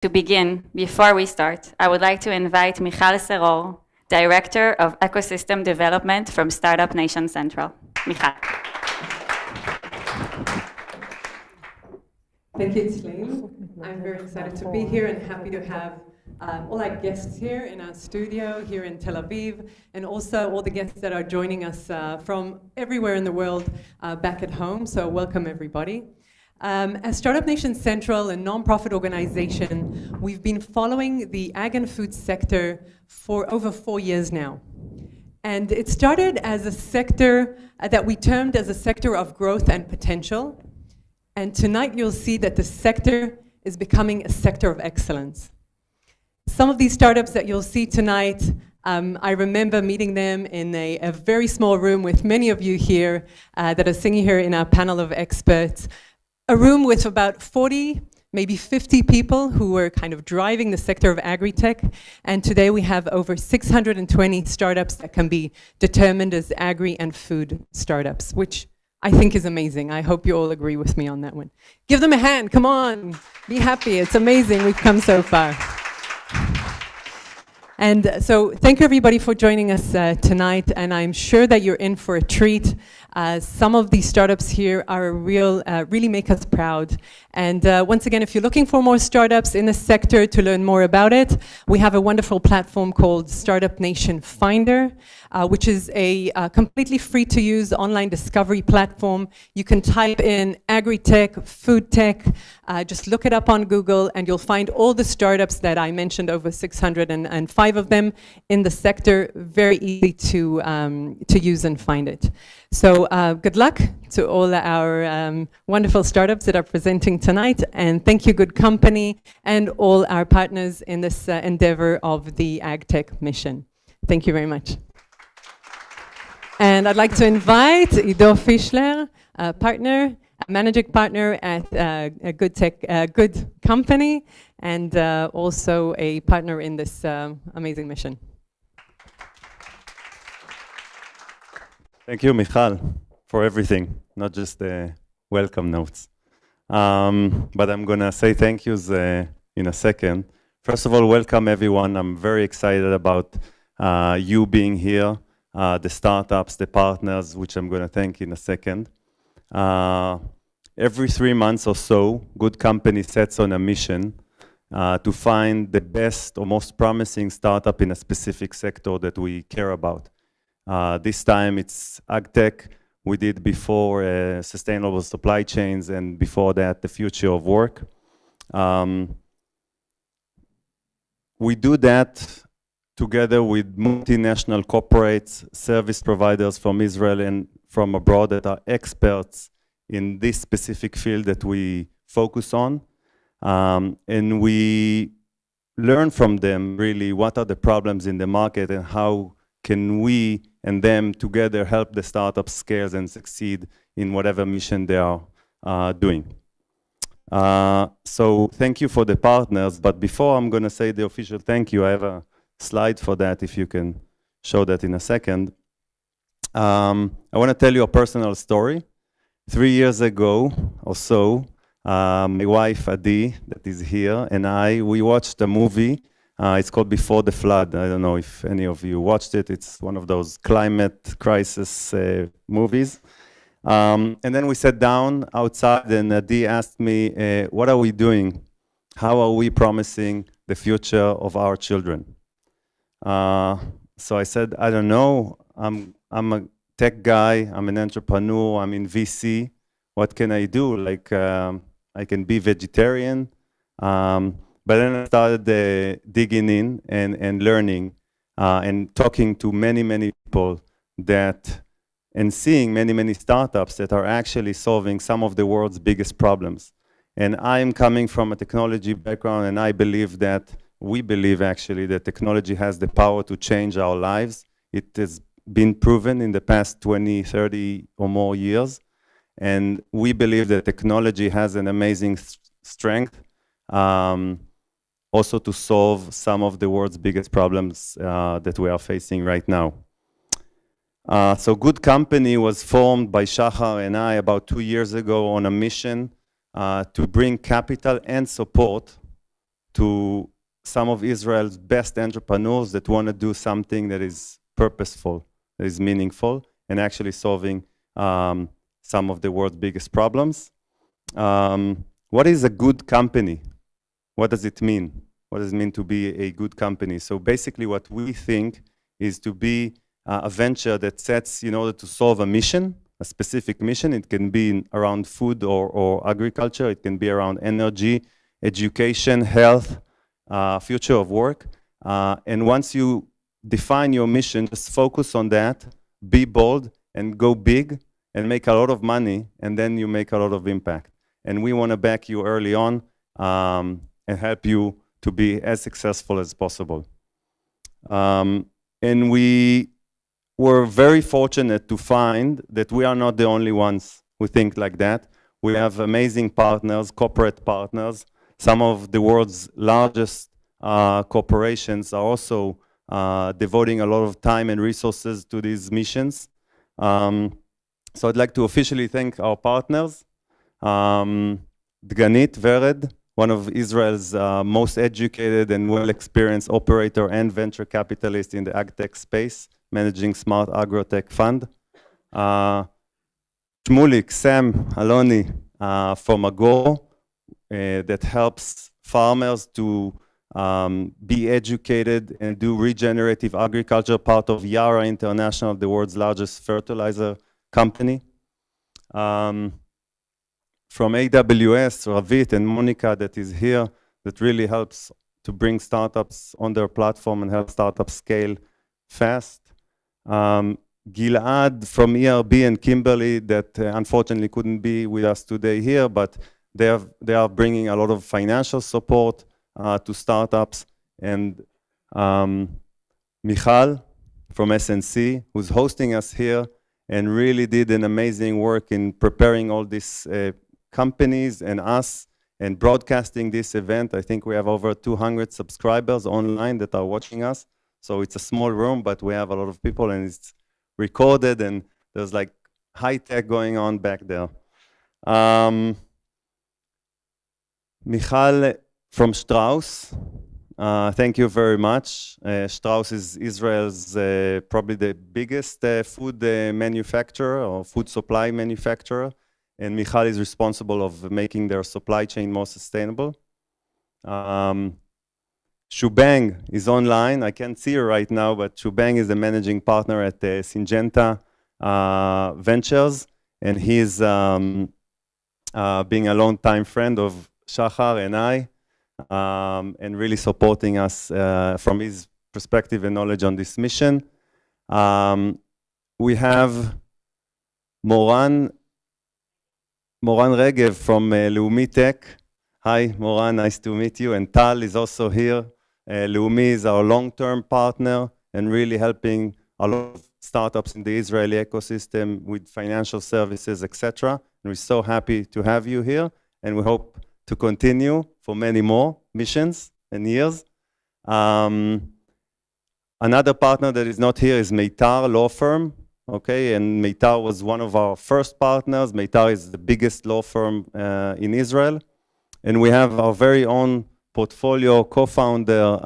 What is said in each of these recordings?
To begin, before we start, I would like to invite Michal Seror, Director of Ecosystem Development from Startup Nation Central. Michal. Thank you, Tzleim. I'm very excited to be here and happy to have all our guests here in our studio here in Tel Aviv, and also all the guests that are joining us from everywhere in the world back at home. So welcome, everybody. As Startup Nation Central, a nonprofit organization, we've been following the ag and food sector for over 4 years now. And it started as a sector that we termed as a sector of growth and potential. And tonight you'll see that the sector is becoming a sector of excellence. Some of these startups that you'll see tonight, I remember meeting them in a very small room with many of you here that are sitting here in our panel of experts. A room with about 40, maybe 50 people who were kind of driving the sector of AgriTech. And today we have over 620 startups that can be determined as agri and food startups, which I think is amazing. I hope you all agree with me on that one. Give them a hand, come on, be happy. It's amazing we've come so far. And so thank you everybody for joining us tonight, and I'm sure that you're in for a treat. Some of these startups here are really make us proud. And once again, if you're looking for more startups in the sector to learn more about it, we have a wonderful platform called Startup Nation Finder, which is a completely free to use online discovery platform. You can type in agri-tech, food tech, just look it up on Google, and you'll find all the startups that I mentioned, over 605 of them in the sector, very easy to use and find it. So good luck to all our wonderful startups that are presenting tonight, and thank you, Good Company, and all our partners in this endeavor of the AgTech mission. Thank you very much. And I'd like to invite Ido Fischler, a partner, a managing partner at a Good Company, and also a partner in this amazing mission. Thank you, Michal, for everything, not just the welcome notes. But I'm going to say thank yous in a second. First of all, welcome everyone. I'm very excited about you being here, the startups, the partners, which I'm going to thank in a second. Every 3 months or so, Good Company sets on a mission to find the best or most promising startup in a specific sector that we care about. This time it's AgTech. We did before sustainable supply chains, and before that the future of work. We do that together with multinational corporates, service providers from Israel and from abroad that are experts in this specific field that we focus on. And we learn from them really what are the problems in the market and how can we and them together help the startups scale and succeed in whatever mission they are doing. So thank you for the partners, but before I'm going to say the official thank you, I have a slide for that, if you can show that in a second. I want to tell you a personal story. 3 years ago or so, my wife Adi, that is here, and we watched a movie. It's called Before the Flood. I don't know if any of you watched it. It's one of those climate crisis movies. And then we sat down outside, and Adi asked me, what are we doing? How are we promising the future of our children? So I said, I don't know. I'm a tech guy. I'm an entrepreneur. I'm in VC. What can I do? Like, I can be vegetarian. But then I started digging in and learning and talking to many people and seeing many startups that are actually solving some of the world's biggest problems. And I'm coming from a technology background, and we believe actually that technology has the power to change our lives. It has been proven in the past 20, 30 or more years. And we believe that technology has an amazing strength also to solve some of the world's biggest problems that we are facing right now. So Good Company was formed by Shachar and I about 2 years ago on a mission to bring capital and support to some of Israel's best entrepreneurs that want to do something that is purposeful, that is meaningful, and actually solving some of the world's biggest problems. What is a good company? What does it mean? What does it mean to be a good company? So basically what we think is to be a venture that sets in order to solve a mission, a specific mission. It can be around food or agriculture. It can be around energy, education, health, future of work. And once you define your mission, just focus on that, be bold, and go big, and make a lot of money, and then you make a lot of impact. And we want to back you early on and help you to be as successful as possible. And we were very fortunate to find that we are not the only ones who think like that. We have amazing partners, corporate partners. Some of the world's largest corporations are also devoting a lot of time and resources to these missions. So I'd like to officially thank our partners. Dganit Vered, one of Israel's most educated and well-experienced operator and venture capitalist in the AgTech space, managing Smart Agrotech Fund. Shmulik, Sam, Aloni from Agor, that helps farmers to be educated and do regenerative agriculture, part of Yara International, the world's largest fertilizer company. From AWS, Ravit and Monica that is here, that really helps to bring startups on their platform and help startups scale fast. Gilad from ERB and Kimberly that unfortunately couldn't be with us today here, but they are bringing a lot of financial support to startups. And Michal from SNC, who's hosting us here and really did an amazing work in preparing all these companies and us and broadcasting this event. I think we have over 200 subscribers online that are watching us. So it's a small room, but we have a lot of people and it's recorded and there's like high tech going on back there. Michal from Strauss, thank you very much. Strauss is Israel's probably the biggest food manufacturer or food supply manufacturer. And Michal is responsible of making their supply chain more sustainable. Shubhang is online. I can't see her right now, but Shubhang is the managing partner at Syngenta Ventures, and he's being a long-time friend of Shachar and I, and really supporting us from his perspective and knowledge on this mission. We have Moran Regev from Leumi Tech. Hi, Moran, nice to meet you. And Tal is also here. Leumi is our long-term partner and really helping a lot of startups in the Israeli ecosystem with financial services, etc. And we're so happy to have you here, and we hope to continue for many more missions and years. Another partner that is not here is Meitar Law Firm. Okay, and Meitar was one of our first partners. Meitar is the biggest law firm in Israel. And we have our very own portfolio co-founder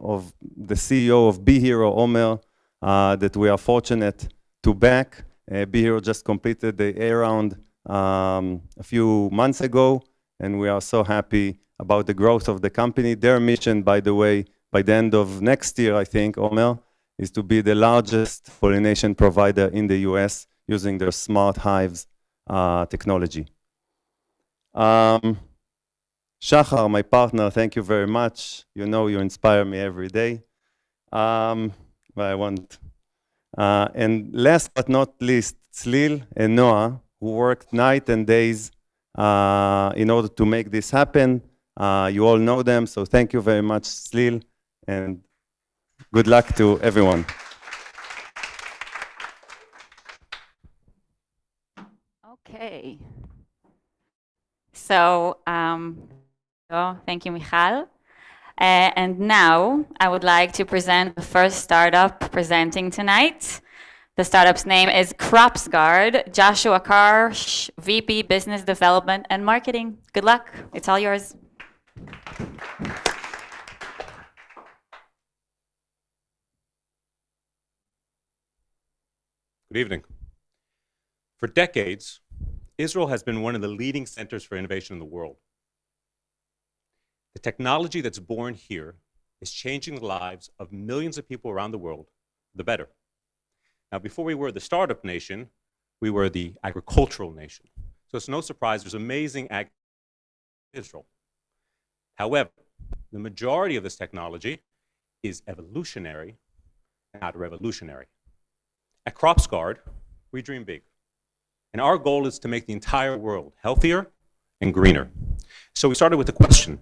of the CEO of Be Hero, Omer, that we are fortunate to back. Be Hero just completed the A round a few months ago, and we are so happy about the growth of the company. Their mission, by the way, by the end of next year, I think, Omer, is to be the largest pollination provider in the US using their smart hives technology. Shachar, my partner, thank you very much. You know you inspire me every day. And last but not least, Tzlil and Noah, who worked night and days in order to make this happen. You all know them, so thank you very much, Tzlil, and good luck to everyone. Okay. So, thank you, Michal. And now I would like to present the first startup presenting tonight. The startup's name is CropsGuard. Joshua Carr, VP Business Development and Marketing. Good luck. It's all yours. Good evening. For decades, Israel has been one of the leading centers for innovation in the world. The technology that's born here is changing the lives of millions of people around the world for the better. Now, before we were the startup nation, we were the agricultural nation. So it's no surprise there's amazing ag in Israel. However, the majority of this technology is evolutionary and not revolutionary. At CropsGuard, we dream big. And our goal is to make the entire world healthier and greener. So we started with the question,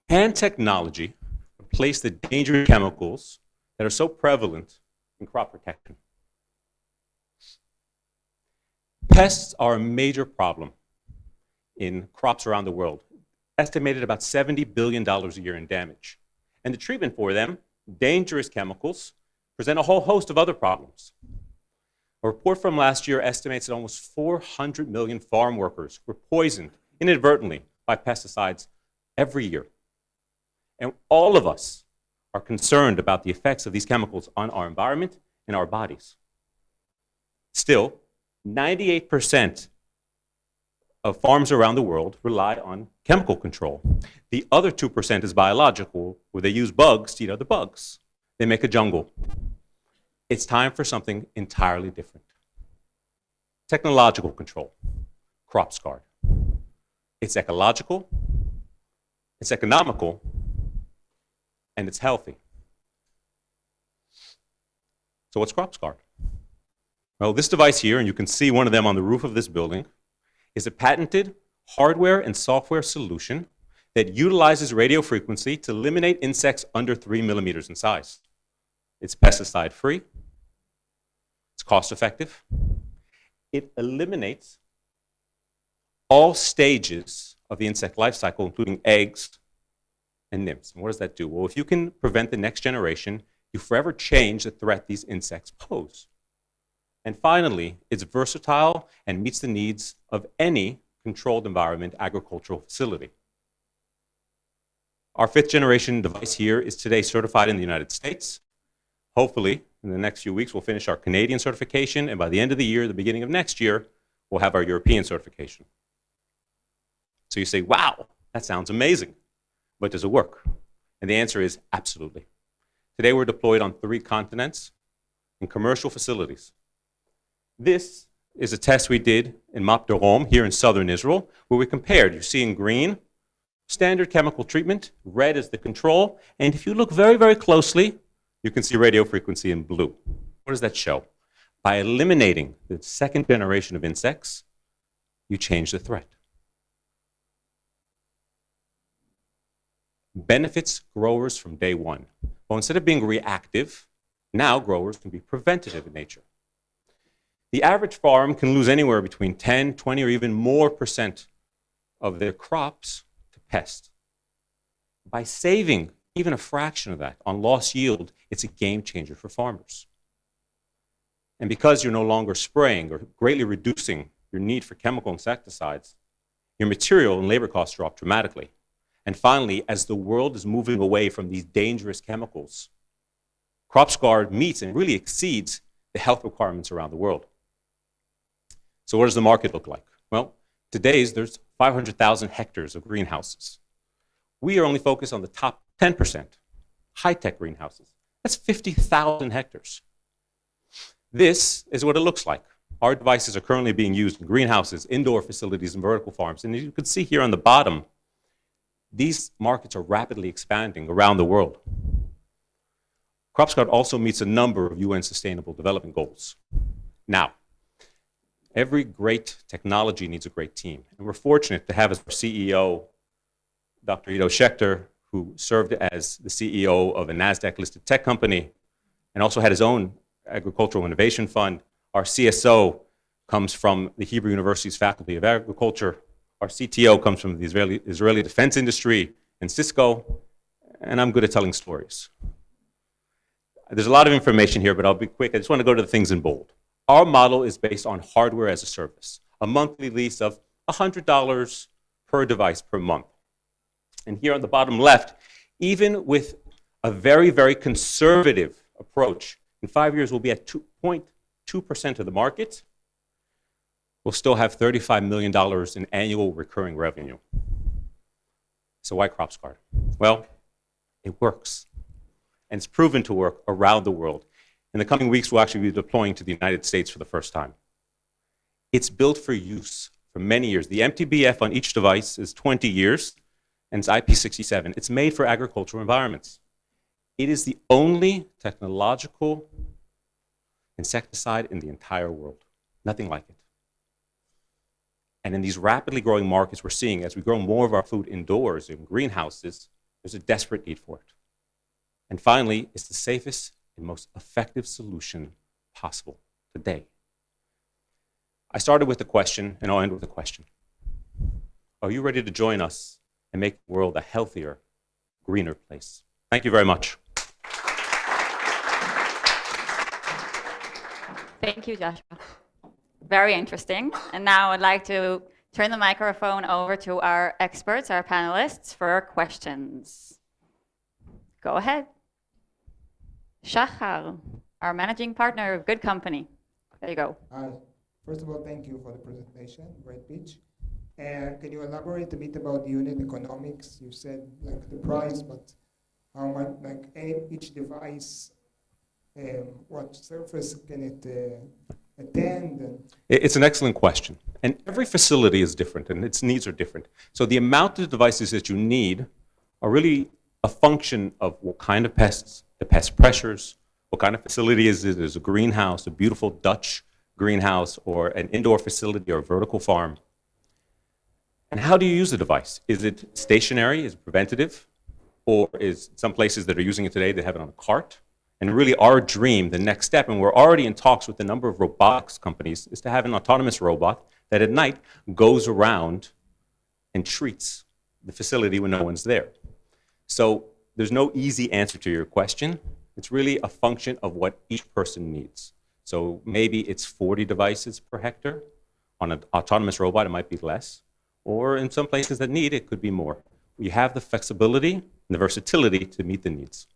can technology replace the dangerous chemicals that are so prevalent in crop protection? Pests are a major problem in crops around the world, estimated about $70 billion a year in damage. And the treatment for them, dangerous chemicals, present a whole host of other problems. A report from last year estimates that almost 400 million farm workers were poisoned inadvertently by pesticides every year. And all of us are concerned about the effects of these chemicals on our environment and our bodies. Still, 98% of farms around the world rely on chemical control. The other 2% is biological, where they use bugs to eat other bugs. They make a jungle. It's time for something entirely different. Technological control, CropsGuard. It's ecological, it's economical, and it's healthy. So what's CropsGuard? Well, this device here, and you can see one of them on the roof of this building, is a patented hardware and software solution that utilizes radio frequency to eliminate insects under 3 millimeters in size. It's pesticide-free, it's cost-effective, it eliminates all stages of the insect life cycle, including eggs and nymphs. And what does that do? Well, if you can prevent the next generation, you forever change the threat these insects pose. And finally, it's versatile and meets the needs of any controlled environment agricultural facility. Our 5th generation device here is today certified in the United States. Hopefully, in the next few weeks, we'll finish our Canadian certification, and by the end of the year, the beginning of next year, we'll have our European certification. So you say, wow, that sounds amazing, but does it work? And the answer is absolutely. Today, we're deployed on 3 continents in commercial facilities. This is a test we did in Map Darom here in southern Israel, where we compared. You see in green, standard chemical treatment, red is the control, and if you look very, very closely, you can see radio frequency in blue. What does that show? By eliminating the 2nd generation of insects, you change the threat. Benefits growers from day one. Well, instead of being reactive, now growers can be preventative in nature. The average farm can lose anywhere between 10, 20, or even more % of their crops to pests. By saving even a fraction of that on lost yield, it's a game changer for farmers. And because you're no longer spraying or greatly reducing your need for chemical insecticides, your material and labor costs drop dramatically. And finally, as the world is moving away from these dangerous chemicals, CropsGuard meets and really exceeds the health requirements around the world. So what does the market look like? Well, there's 500,000 hectares of greenhouses. We are only focused on the top 10%, high-tech greenhouses. That's 50,000 hectares. This is what it looks like. Our devices are currently being used in greenhouses, indoor facilities, and vertical farms. And as you can see here on the bottom, these markets are rapidly expanding around the world. CropsGuard also meets a number of UN Sustainable Development Goals. Now, every great technology needs a great team. And we're fortunate to have as our CEO, Dr. Ido Schechter, who served as the CEO of a NASDAQ-listed tech company and also had his own agricultural innovation fund. Our CSO comes from the Hebrew University's Faculty of Agriculture. Our CTO comes from the Israeli defense industry and Cisco. And I'm good at telling stories. There's a lot of information here, but I'll be quick. I just want to go to the things in bold. Our model is based on hardware as a service, a monthly lease of $100 per device per month. And here on the bottom left, even with a very, very conservative approach, in 5 years we'll be at 0.2% of the market, we'll still have $35 million in annual recurring revenue. So why CropsGuard? Well, it works. And it's proven to work around the world. In the coming weeks, we'll actually be deploying to the United States for the first time. It's built for use for many years. The MTBF on each device is 20 years, and it's IP67. It's made for agricultural environments. It is the only technological insecticide in the entire world. Nothing like it. And in these rapidly growing markets we're seeing, as we grow more of our food indoors in greenhouses, there's a desperate need for it. And finally, it's the safest and most effective solution possible today. I started with a question, and I'll end with a question. Are you ready to join us and make the world a healthier, greener place? Thank you very much. Thank you, Joshua. Very interesting. And now I'd like to turn the microphone over to our experts, our panelists, for questions. Go ahead. Shachar, our managing partner of Good Company. There you go. Hi. First of all, thank you for the presentation. Great pitch. Can you elaborate a bit about the unit economics? You said like the price, but how much, like each device, what surface can it attend? It's an excellent question. And every facility is different, and its needs are different. So the amount of devices that you need are really a function of what kind of pests, the pest pressures, what kind of facility is it? Is it a greenhouse, a beautiful Dutch greenhouse, or an indoor facility or a vertical farm? And how do you use the device? Is it stationary, is it preventative? Or is some places that are using it today, they have it on a cart? And really our dream, the next step, and we're already in talks with a number of robotics companies, is to have an autonomous robot that at night goes around and treats the facility when no one's there. So there's no easy answer to your question. It's really a function of what each person needs. So maybe it's 40 devices per hectare. On an autonomous robot, it might be less. Or in some places that need it, could be more. You have the flexibility and the versatility to meet the needs.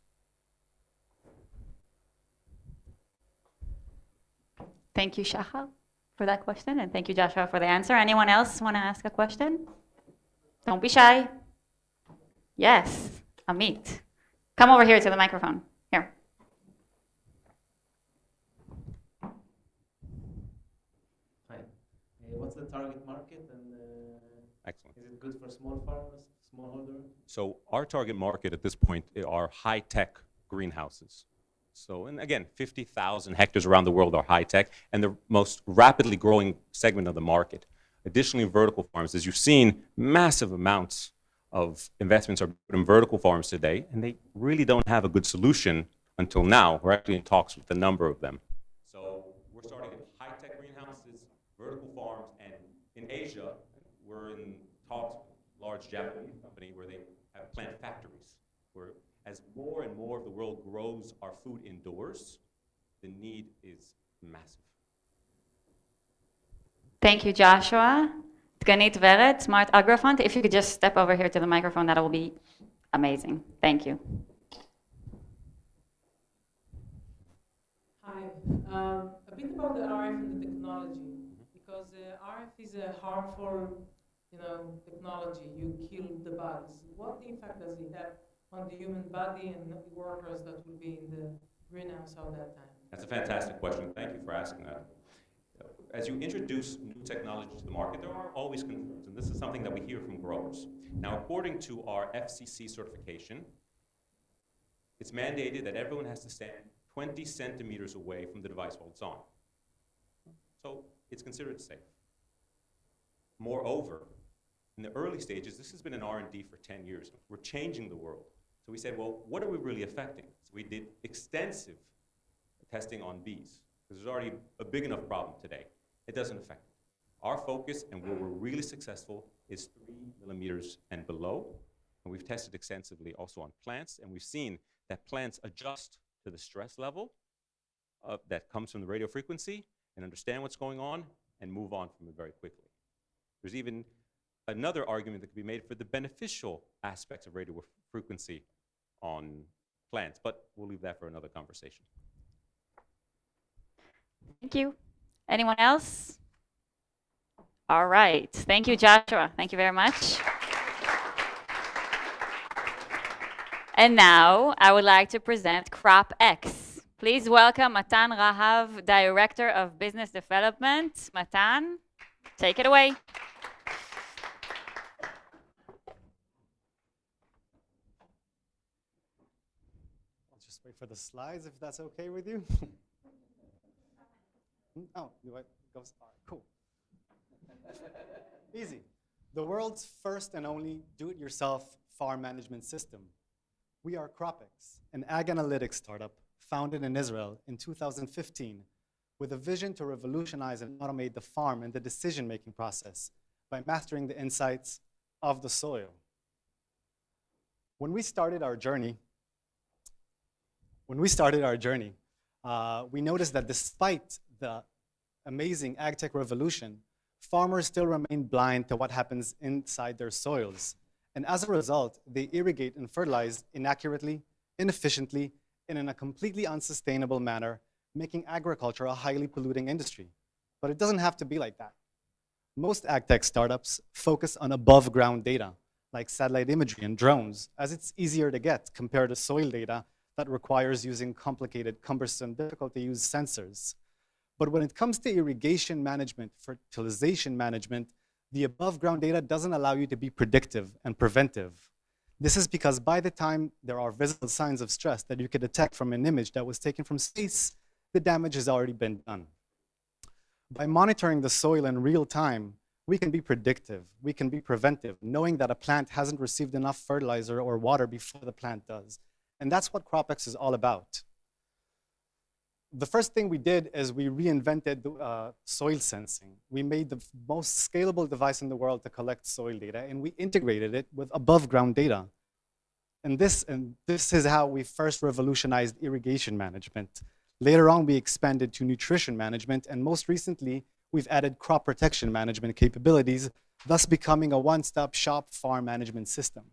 Thank you, Shachar, for that question, and thank you, Joshua, for the answer. Anyone else want to ask a question? Don't be shy. Yes, Amit. Come over here to the microphone. Here. Hi. What's the target market, and Excellent. is it good for small farmers, smallholder? So our target market at this point are high-tech greenhouses. So, and again, 50,000 hectares around the world are high-tech, and the most rapidly growing segment of the market. Additionally, vertical farms, as you've seen, massive amounts of investments are put in vertical farms today, and they really don't have a good solution until now. We're actually in talks with a number of them. So we're starting at high-tech greenhouses, vertical farms, and in Asia, we're in talks with a large Japanese company where they have plant factories, where as more and more of the world grows our food indoors, the need is massive. Thank you, Joshua. Dganit Vered, Smart AgroFund. If you could just step over here to the microphone, that will be amazing. Thank you. Hi. A bit about the RF and the technology, because RF is a harmful, technology. You kill the bugs. What impact does it have on the human body and the workers that will be in the greenhouse all that time? That's a fantastic question. Thank you for asking that. As you introduce new technology to the market, there are always concerns, and this is something that we hear from growers. Now, according to our FCC certification, it's mandated that everyone has to stand 20 centimeters away from the device while it's on. So it's considered safe. Moreover, in the early stages, this has been an R&D for 10 years. We're changing the world. So we said, well, what are we really affecting? So we did extensive testing on bees, because there's already a big enough problem today. It doesn't affect it. Our focus, and where we're really successful, is 3 millimeters and below. And we've tested extensively also on plants, and we've seen that plants adjust to the stress level that comes from the radio frequency and understand what's going on and move on from it very quickly. There's even another argument that could be made for the beneficial aspects of radio frequency on plants, but we'll leave that for another conversation. Thank you. Anyone else? All right. Thank you, Joshua. Thank you very much. And now I would like to present CropX. Please welcome Matan Rahav, Director of Business Development. Matan, take it away. I'll just wait for the slides if that's okay with you. Oh, do I go? All right, cool. Easy. The world's first and only do-it-yourself farm management system. We are CropX, an ag analytics startup founded in Israel in 2015 with a vision to revolutionize and automate the farm and the decision-making process by mastering the insights of the soil. When we started our journey, we noticed that despite the amazing AgTech revolution, farmers still remain blind to what happens inside their soils. And as a result, they irrigate and fertilize inaccurately, inefficiently, and in a completely unsustainable manner, making agriculture a highly polluting industry. But it doesn't have to be like that. Most AgTech startups focus on above ground data, like satellite imagery and drones, as it's easier to get compared to soil data that requires using complicated, cumbersome, difficult to use sensors. But when it comes to irrigation management, fertilization management, the above ground data doesn't allow you to be predictive and preventive. This is because by the time there are visible signs of stress that you could detect from an image that was taken from space, the damage has already been done. By monitoring the soil in real time, we can be predictive, we can be preventive, knowing that a plant hasn't received enough fertilizer or water before the plant does. And that's what CropX is all about. The first thing we did is we reinvented soil sensing. We made the most scalable device in the world to collect soil data, and we integrated it with above ground data. And this is how we first revolutionized irrigation management. Later on, we expanded to nutrition management, and most recently, we've added crop protection management capabilities, thus becoming a one-stop shop farm management system.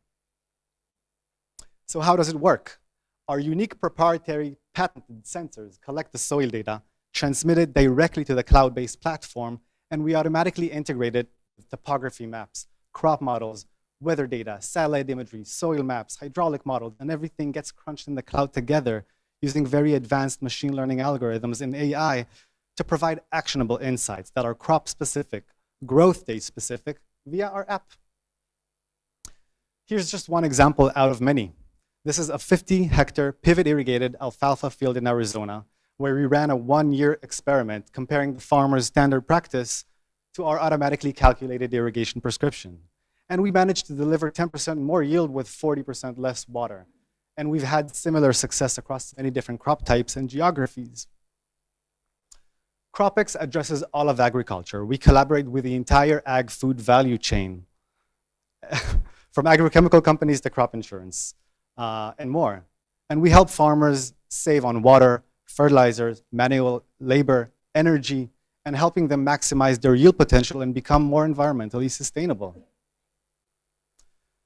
So how does it work? Our unique proprietary patented sensors collect the soil data, transmit it directly to the cloud-based platform, and we automatically integrate it with topography maps, crop models, weather data, satellite imagery, soil maps, hydraulic models, and everything gets crunched in the cloud together using very advanced machine learning algorithms and AI to provide actionable insights that are crop-specific, growth day-specific via our app. Here's just one example out of many. This is a 50-hectare pivot-irrigated alfalfa field in Arizona, where we ran a one-year experiment comparing the farmer's standard practice to our automatically calculated irrigation prescription. And we managed to deliver 10% more yield with 40% less water. And we've had similar success across many different crop types and geographies. CropX addresses all of agriculture. We collaborate with the entire ag food value chain, from agrochemical companies to crop insurance. And more. And we help farmers save on water, fertilizers, manual labor, energy, and helping them maximize their yield potential and become more environmentally sustainable.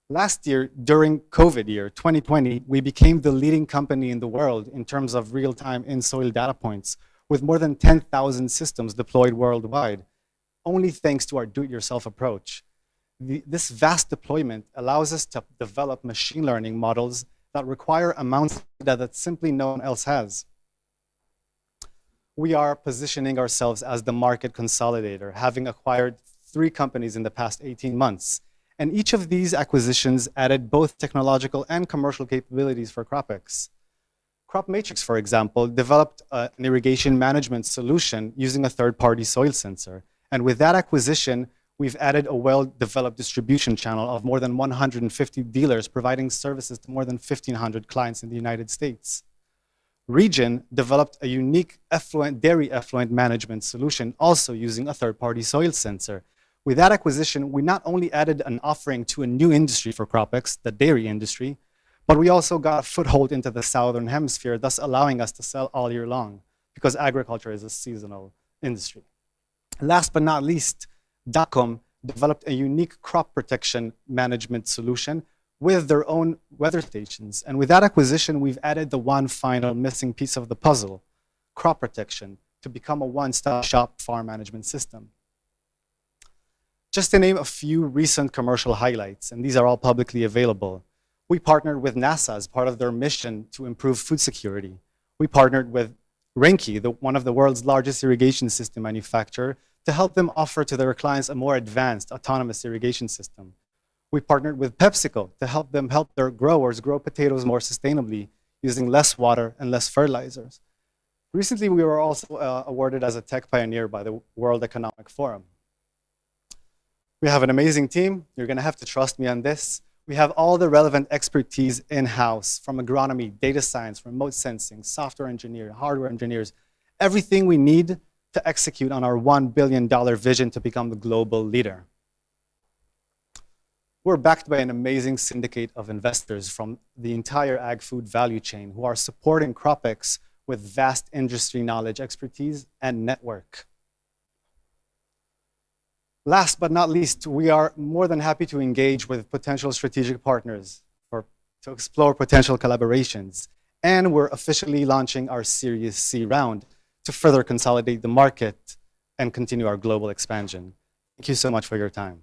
Last year, during COVID year, 2020, we became the leading company in the world in terms of real-time in-soil data points, with more than 10,000 systems deployed worldwide, only thanks to our do-it-yourself approach. This vast deployment allows us to develop machine learning models that require amounts of data that simply no one else has. We are positioning ourselves as the market consolidator, having acquired 3 companies in the past 18 months. And each of these acquisitions added both technological and commercial capabilities for CropX. Crop Matrix, for example, developed an irrigation management solution using a third-party soil sensor. And with that acquisition, we've added a well-developed distribution channel of more than 150 dealers providing services to more than 1,500 clients in the United States. Region developed a unique dairy effluent management solution, also using a third-party soil sensor. With that acquisition, we not only added an offering to a new industry for CropX, the dairy industry, but we also got a foothold into the Southern Hemisphere, thus allowing us to sell all year long, because agriculture is a seasonal industry. Last but not least, Dacom developed a unique crop protection management solution with their own weather stations. And with that acquisition, we've added the one final missing piece of the puzzle, crop protection, to become a one-stop shop farm management system. Just to name a few recent commercial highlights, and these are all publicly available. We partnered with NASA as part of their mission to improve food security. We partnered with Renke, one of the world's largest irrigation system manufacturer, to help them offer to their clients a more advanced autonomous irrigation system. We partnered with PepsiCo to help them help their growers grow potatoes more sustainably using less water and less fertilizers. Recently, we were also awarded as a tech pioneer by the World Economic Forum. We have an amazing team. You're going to have to trust me on this. We have all the relevant expertise in-house, from agronomy, data science, remote sensing, software engineering, hardware engineers, everything we need to execute on our $1 billion vision to become the global leader. We're backed by an amazing syndicate of investors from the entire ag food value chain who are supporting CropX with vast industry knowledge, expertise, and network. Last but not least, we are more than happy to engage with potential strategic partners to explore potential collaborations. And we're officially launching our Series C round to further consolidate the market and continue our global expansion. Thank you so much for your time.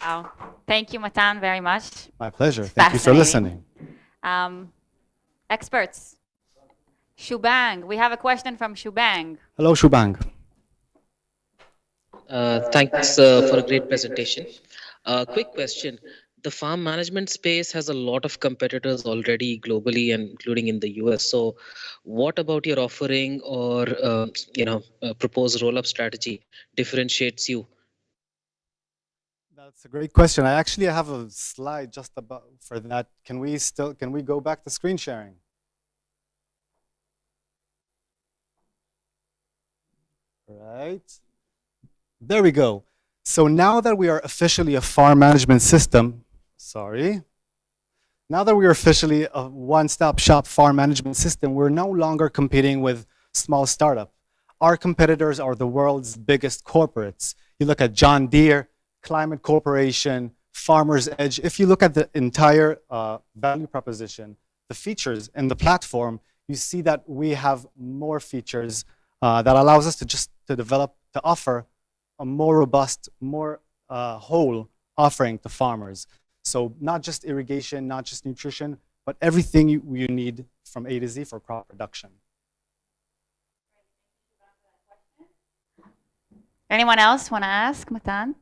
Wow. Thank you, Matan, very much. My pleasure. Thank you for listening. Experts. Shubang, we have a question from Shubang. Hello, Shubang. Thanks for a great presentation. Quick question. The farm management space has a lot of competitors already globally and including in the US. So what about your offering or proposed roll-up strategy differentiates you? That's a great question. I actually have a slide just about for that. Can we go back to screen sharing? Right. There we go. So now that we are officially a farm management system, now that we are officially a one-stop shop farm management system, we're no longer competing with small startup. Our competitors are the world's biggest corporates. You look at John Deere, Climate Corporation, Farmer's Edge. If you look at the entire value proposition, the features in the platform, you see that we have more features that allows us to offer a more robust, more whole offering to farmers. So not just irrigation, not just nutrition, but everything you need from A to Z for crop production. Anyone else want to ask, Matan?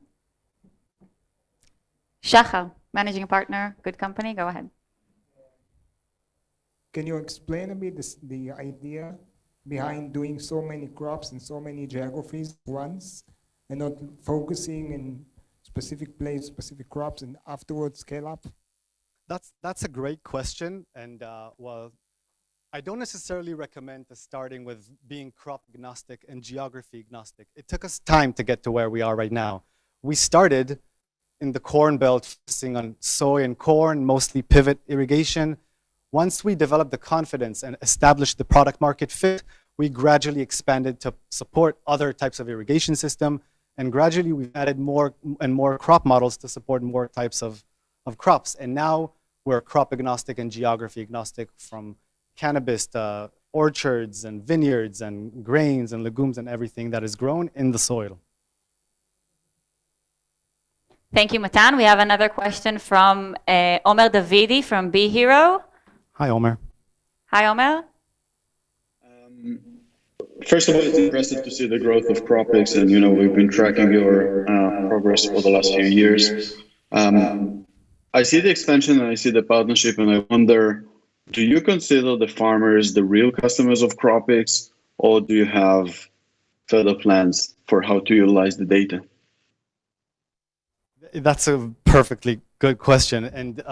Shachar, managing partner, good company, go ahead. Can you explain a bit the idea behind doing so many crops in so many geographies at once and not focusing in specific place, specific crops, and afterwards scale up? That's a great question, and well, I don't necessarily recommend starting with being crop agnostic and geography agnostic. It took us time to get to where we are right now. We started in the corn belt, focusing on soy and corn, mostly pivot irrigation. Once we developed the confidence and established the product market fit, we gradually expanded to support other types of irrigation system, and gradually we've added more and more crop models to support more types of crops. And now we're crop agnostic and geography agnostic, from cannabis to orchards and vineyards and grains and legumes and everything that is grown in the soil. Thank you, Matan. We have another question from Omer Davidi from Be Hero. Hi, Omer. Hi, Omer. First of all, it's impressive to see the growth of CropX, and we've been tracking your progress for the last few years. I see the expansion and I see the partnership, and I wonder, do you consider the farmers the real customers of CropX, or do you have further plans for how to utilize the data? That's a perfectly good question. And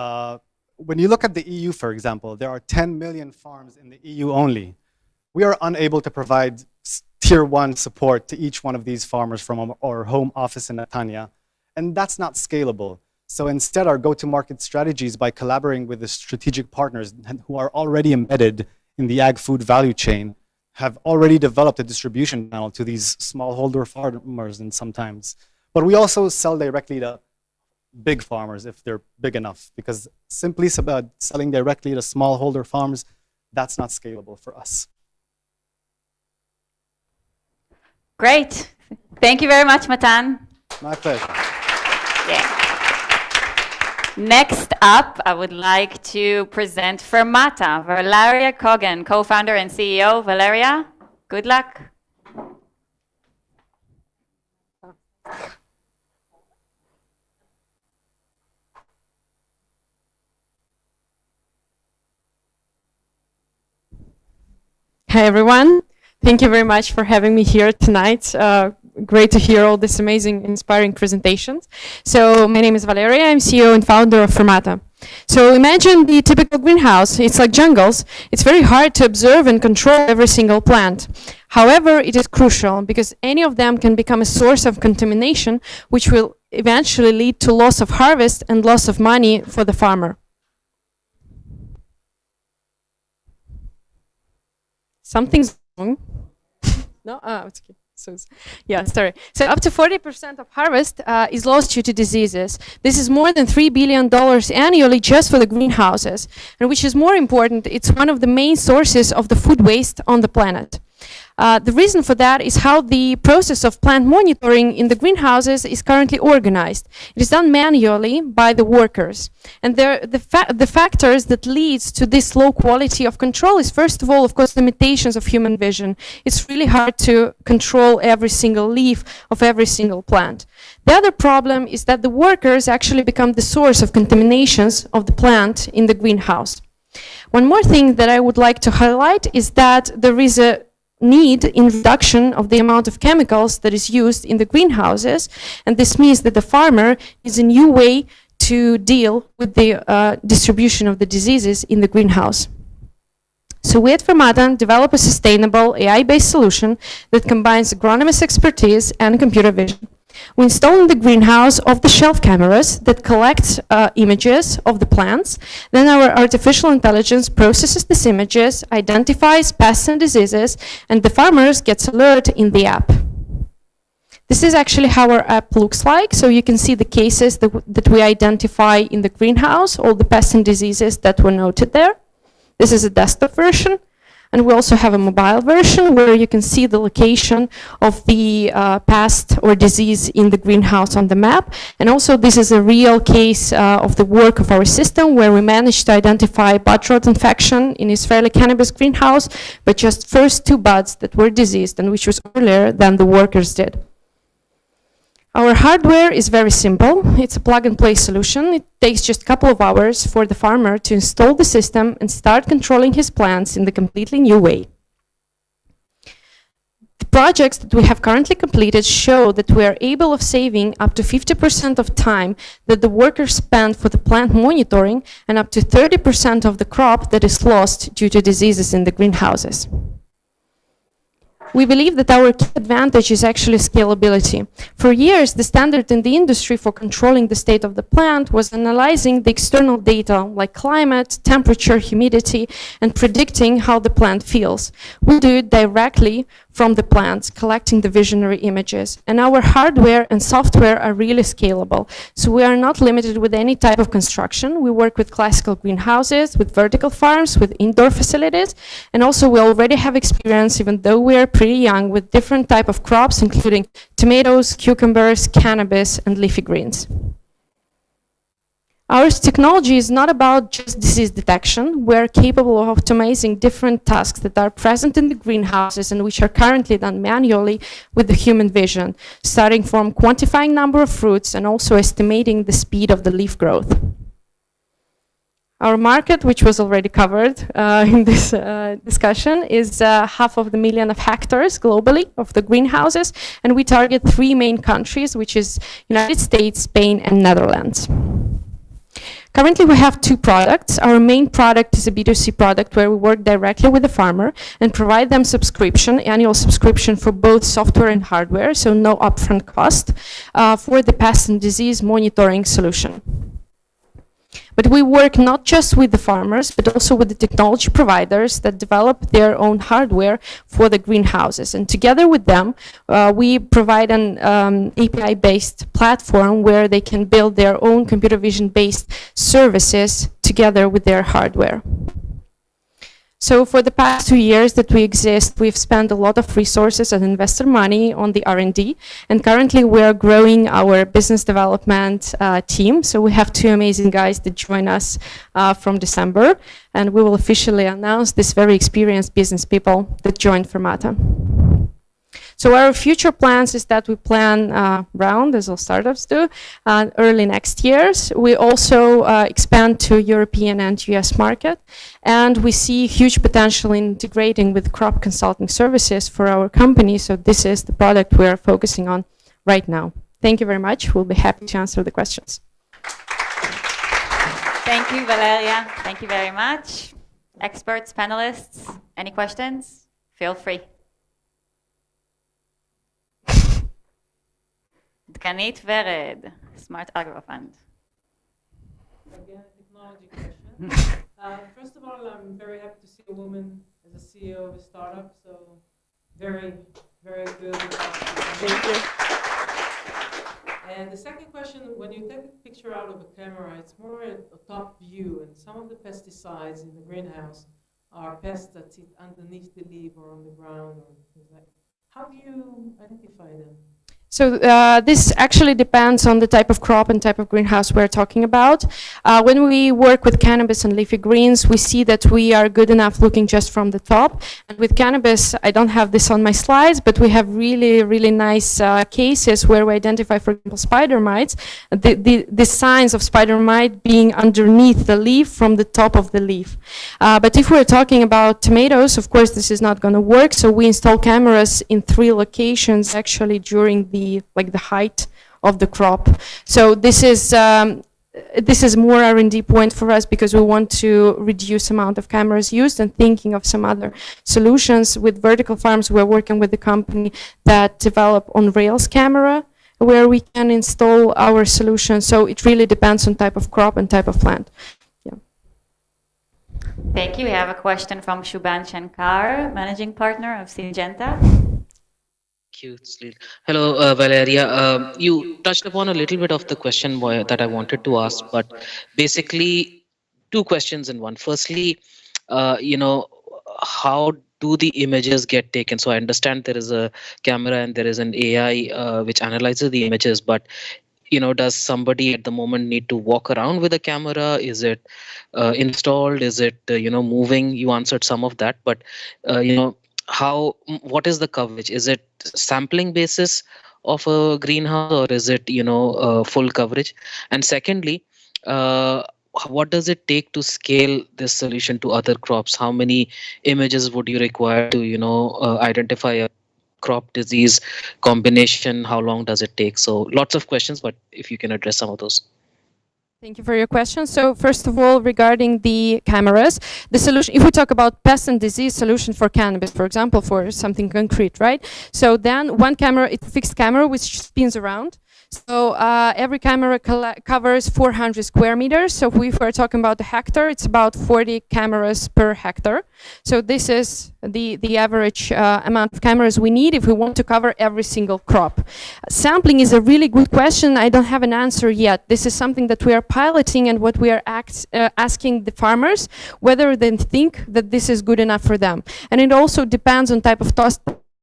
when you look at the EU, for example, there are 10 million farms in the EU only. We are unable to provide tier 1 support to each one of these farmers from our home office in Netanya, and that's not scalable. So instead, our go-to-market strategies by collaborating with the strategic partners who are already embedded in the ag food value chain have already developed a distribution channel to these smallholder farmers, and sometimes. But we also sell directly to big farmers if they're big enough, because simply selling directly to smallholder farms, That's not scalable for us. Great. Thank you very much, Matan. My pleasure. Yeah. Next up, I would like to present Fermata, Valeria Kogan, co-founder and CEO. Valeria, good luck. Hi, everyone. Thank you very much for having me here tonight. Great to hear all these amazing, inspiring presentations. So my name is Valeria. I'm CEO and founder of Fermata. So imagine the typical greenhouse. It's like jungles. It's very hard to observe and control every single plant. However, it is crucial because any of them can become a source of contamination, which will eventually lead to loss of harvest and loss of money for the farmer. Something's wrong. No? It's okay. So, yeah, sorry. So up to 40% of harvest is lost due to diseases. This is more than $3 billion annually just for the greenhouses. And which is more important, it's one of the main sources of the food waste on the planet. The reason for that is how the process of plant monitoring in the greenhouses is currently organized. It is done manually by the workers. And the factors that leads to this low quality of control is, first of all, of course, limitations of human vision. It's really hard to control every single leaf of every single plant. The other problem is that the workers actually become the source of contaminations of the plant in the greenhouse. One more thing that I would like to highlight is that there is a need in reduction of the amount of chemicals that is used in the greenhouses, and this means that the farmer is a new way to deal with the distribution of the diseases in the greenhouse. So we at Fermata develop a sustainable AI-based solution that combines agronomist expertise and computer vision. We install in the greenhouse off-the-shelf cameras that collect images of the plants. Then our artificial intelligence processes these images, identifies pests and diseases, and the farmers gets alert in the app. This is actually how our app looks like. So you can see the cases that we identify in the greenhouse, all the pests and diseases that were noted there. This is a desktop version. And we also have a mobile version where you can see the location of the pest or disease in the greenhouse on the map. And also this is a real case of the work of our system where we managed to identify bud rot infection in Israeli cannabis greenhouse, but just first 2 buds that were diseased and which was earlier than the workers did. Our hardware is very simple. It's a plug-and-play solution. It takes just a couple of hours for the farmer to install the system and start controlling his plants in the completely new way. The projects that we have currently completed show that we are able of saving up to 50% of time that the workers spend for the plant monitoring and up to 30% of the crop that is lost due to diseases in the greenhouses. We believe that our key advantage is actually scalability. For years, the standard in the industry for controlling the state of the plant was analyzing the external data like climate, temperature, humidity, and predicting how the plant feels. We do it directly from the plants, collecting the visionary images. And our hardware and software are really scalable. So we are not limited with any type of construction. We work with classical greenhouses, with vertical farms, with indoor facilities. And also we already have experience, even though we are pretty young, with different type of crops, including tomatoes, cucumbers, cannabis, and leafy greens. Our technology is not about just disease detection. We're capable of optimizing different tasks that are present in the greenhouses and which are currently done manually with the human vision, starting from quantifying number of fruits and also estimating the speed of the leaf growth. Our market, which was already covered in this discussion, is 500,000 hectares globally of the greenhouses, and we target 3 main countries, which is United States, Spain, and Netherlands. Currently, we have 2 products. Our main product is a B2C product where we work directly with the farmer and provide them annual subscription for both software and hardware, so no upfront cost, for the pest and disease monitoring solution. But we work not just with the farmers, but also with the technology providers that develop their own hardware for the greenhouses. And together with them, we provide an API-based platform where they can build their own computer vision-based services together with their hardware. So for the past 2 years that we exist, we've spent a lot of resources and investor money on the R&D, and currently we are growing our business development team. So we have 2 amazing guys that join us from December, and we will officially announce these very experienced business people that joined Fermata. So our future plans is that we plan round, as all startups do, early next years. We also expand to European and US market, and we see huge potential in integrating with crop consulting services for our company. So this is the product we are focusing on right now. Thank you very much. We'll be happy to answer the questions. Thank you, Valeria. Thank you very much. Experts, panelists, any questions? Feel free. דקנית ורד, Smart Agro Fund. Again, a technology question. First of all, I'm very happy to see a woman as a CEO of a startup, so very, very good. Thank you. And the second question, when you take a picture out of a camera, it's more a top view, and some of the pesticides in the greenhouse are pests that sit underneath the leaf or on the ground or things like that. How do you identify them? So this actually depends on the type of crop and type of greenhouse we're talking about. When we work with cannabis and leafy greens, we see that we are good enough looking just from the top. And with cannabis, I don't have this on my slides, but we have really, really nice cases where we identify, for example, spider mites, the signs of spider mite being underneath the leaf from the top of the leaf. But if we're talking about tomatoes, of course, this is not going to work. So we install cameras in 3 locations actually during the height of the crop. So this is more R&D point for us because we want to reduce amount of cameras used and thinking of some other solutions. With vertical farms, we're working with the company that develop on rails camera where we can install our solution. So it really depends on type of crop and type of plant. Yeah. Thank you. We have a question from Shubhan Shankar, managing partner of Syngenta. Hello, Valeria. You touched upon a little bit of the question that I wanted to ask, but basically 2 questions in one. Firstly, how do the images get taken? So I understand there is a camera and there is an AI which analyzes the images, but does somebody at the moment need to walk around with a camera? Is it installed? Is it moving? You answered some of that, but what is the coverage? Is it sampling basis of a greenhouse, or is it full coverage? And secondly, what does it take to scale this solution to other crops? How many images would you require to identify a crop disease combination? How long does it take? So lots of questions, but if you can address some of those. Thank you for your question. So first of all, regarding the cameras, the solution, if we talk about pest and disease solution for cannabis, for example, for something concrete, right? So then one camera, it's a fixed camera which spins around. So every camera covers 400 square meters. So if we're talking about a hectare, it's about 40 cameras per hectare. So this is the average amount of cameras we need if we want to cover every single crop. Sampling is a really good question. I don't have an answer yet. This is something that we are piloting and what we are asking the farmers, whether they think that this is good enough for them. And it also depends on type of task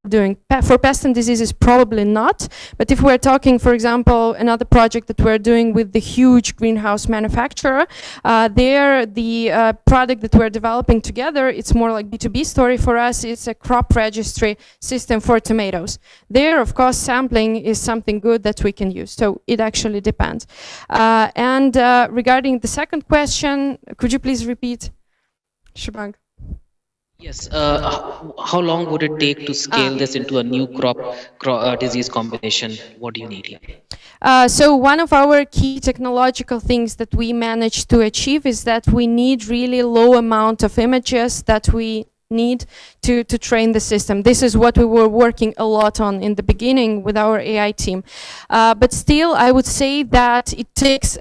doing. For pests and diseases, probably not. But if we're talking, for example, another project that we're doing with the huge greenhouse manufacturer, the product that we're developing together, it's more like B2B story for us. It's a crop registry system for tomatoes. There, of course, sampling is something good that we can use. So it actually depends. And regarding the second question, could you please repeat, Shubhang? Yes. How long would it take to scale this into a new crop disease combination? What do you need here? So one of our key technological things that we managed to achieve is that we need really low amount of images that we need to train the system. This is what we were working a lot on in the beginning with our AI team. But still, I would say that it takes,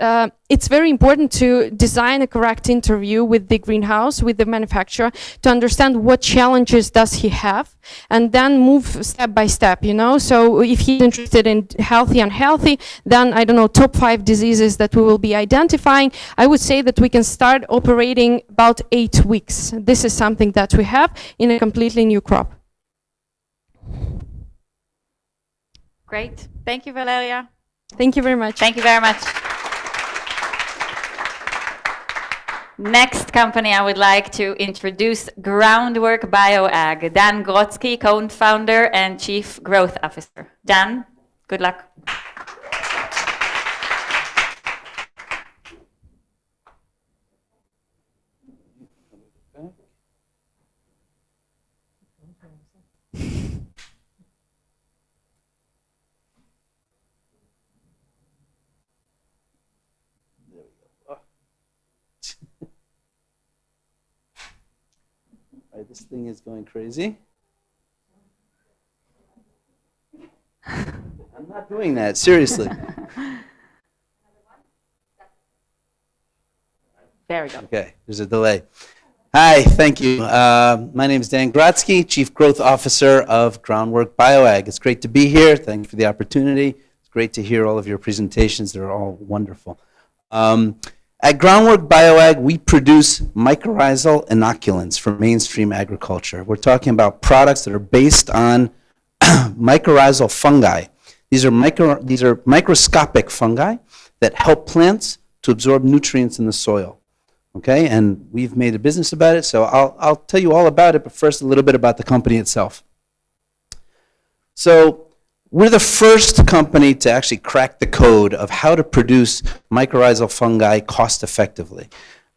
it's very important to design a correct interview with the greenhouse, with the manufacturer, to understand what challenges does he have, and then move step by step, you know? So if he's interested in healthy, unhealthy, then, I don't know, top 5 diseases that we will be identifying, I would say that we can start operating about 8 weeks. This is something that we have in a completely new crop. Great. Thank you, Valeria. Thank you very much. Thank you very much. Next company I would like to introduce, Groundwork BioAg. Dan Grotsky, co-founder and Chief Growth Officer. Dan, good luck. Right, this thing is going crazy. I'm not doing that, seriously. There we go. Okay, there's a delay. Hi, thank you. My name is Dan Grotsky, Chief Growth Officer of Groundwork BioAg. It's great to be here. Thank you for the opportunity. It's great to hear all of your presentations. They're all wonderful. At Groundwork BioAg, we produce mycorrhizal inoculants for mainstream agriculture. We're talking about products that are based on mycorrhizal fungi. These are microscopic fungi that help plants to absorb nutrients in the soil. Okay, and we've made a business about it, so I'll tell you all about it, but first a little bit about the company itself. So we're the first company to actually crack the code of how to produce mycorrhizal fungi cost effectively.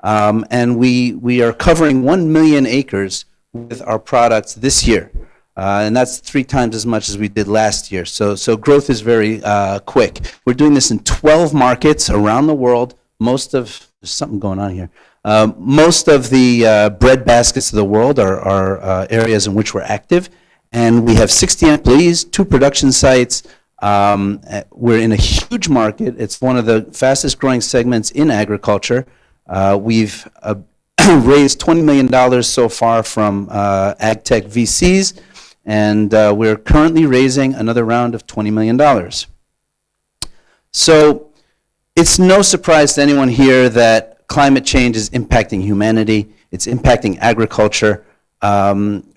And we are covering 1 million acres with our products this year. And that's 3 times as much as we did last year. So growth is very quick. We're doing this in 12 markets around the world. There's something going on here. Most of the bread baskets of the world are areas in which we're active. And we have 60 employees, 2 production sites. We're in a huge market. It's one of the fastest growing segments in agriculture. We've raised $20 million so far from AgTech VCs, and we're currently raising another round of $20 million. So it's no surprise to anyone here that climate change is impacting humanity. It's impacting agriculture.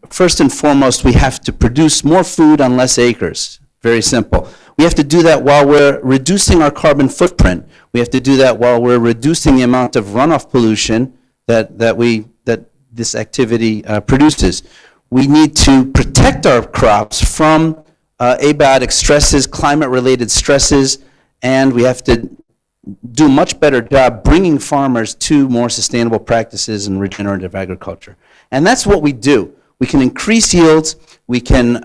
First and foremost, we have to produce more food on less acres. Very simple. We have to do that while we're reducing our carbon footprint. We have to do that while we're reducing the amount of runoff pollution that this activity produces. We need to protect our crops from abiotic stresses, climate-related stresses, and we have to do a much better job bringing farmers to more sustainable practices in regenerative agriculture. And that's what we do. We can increase yields, we can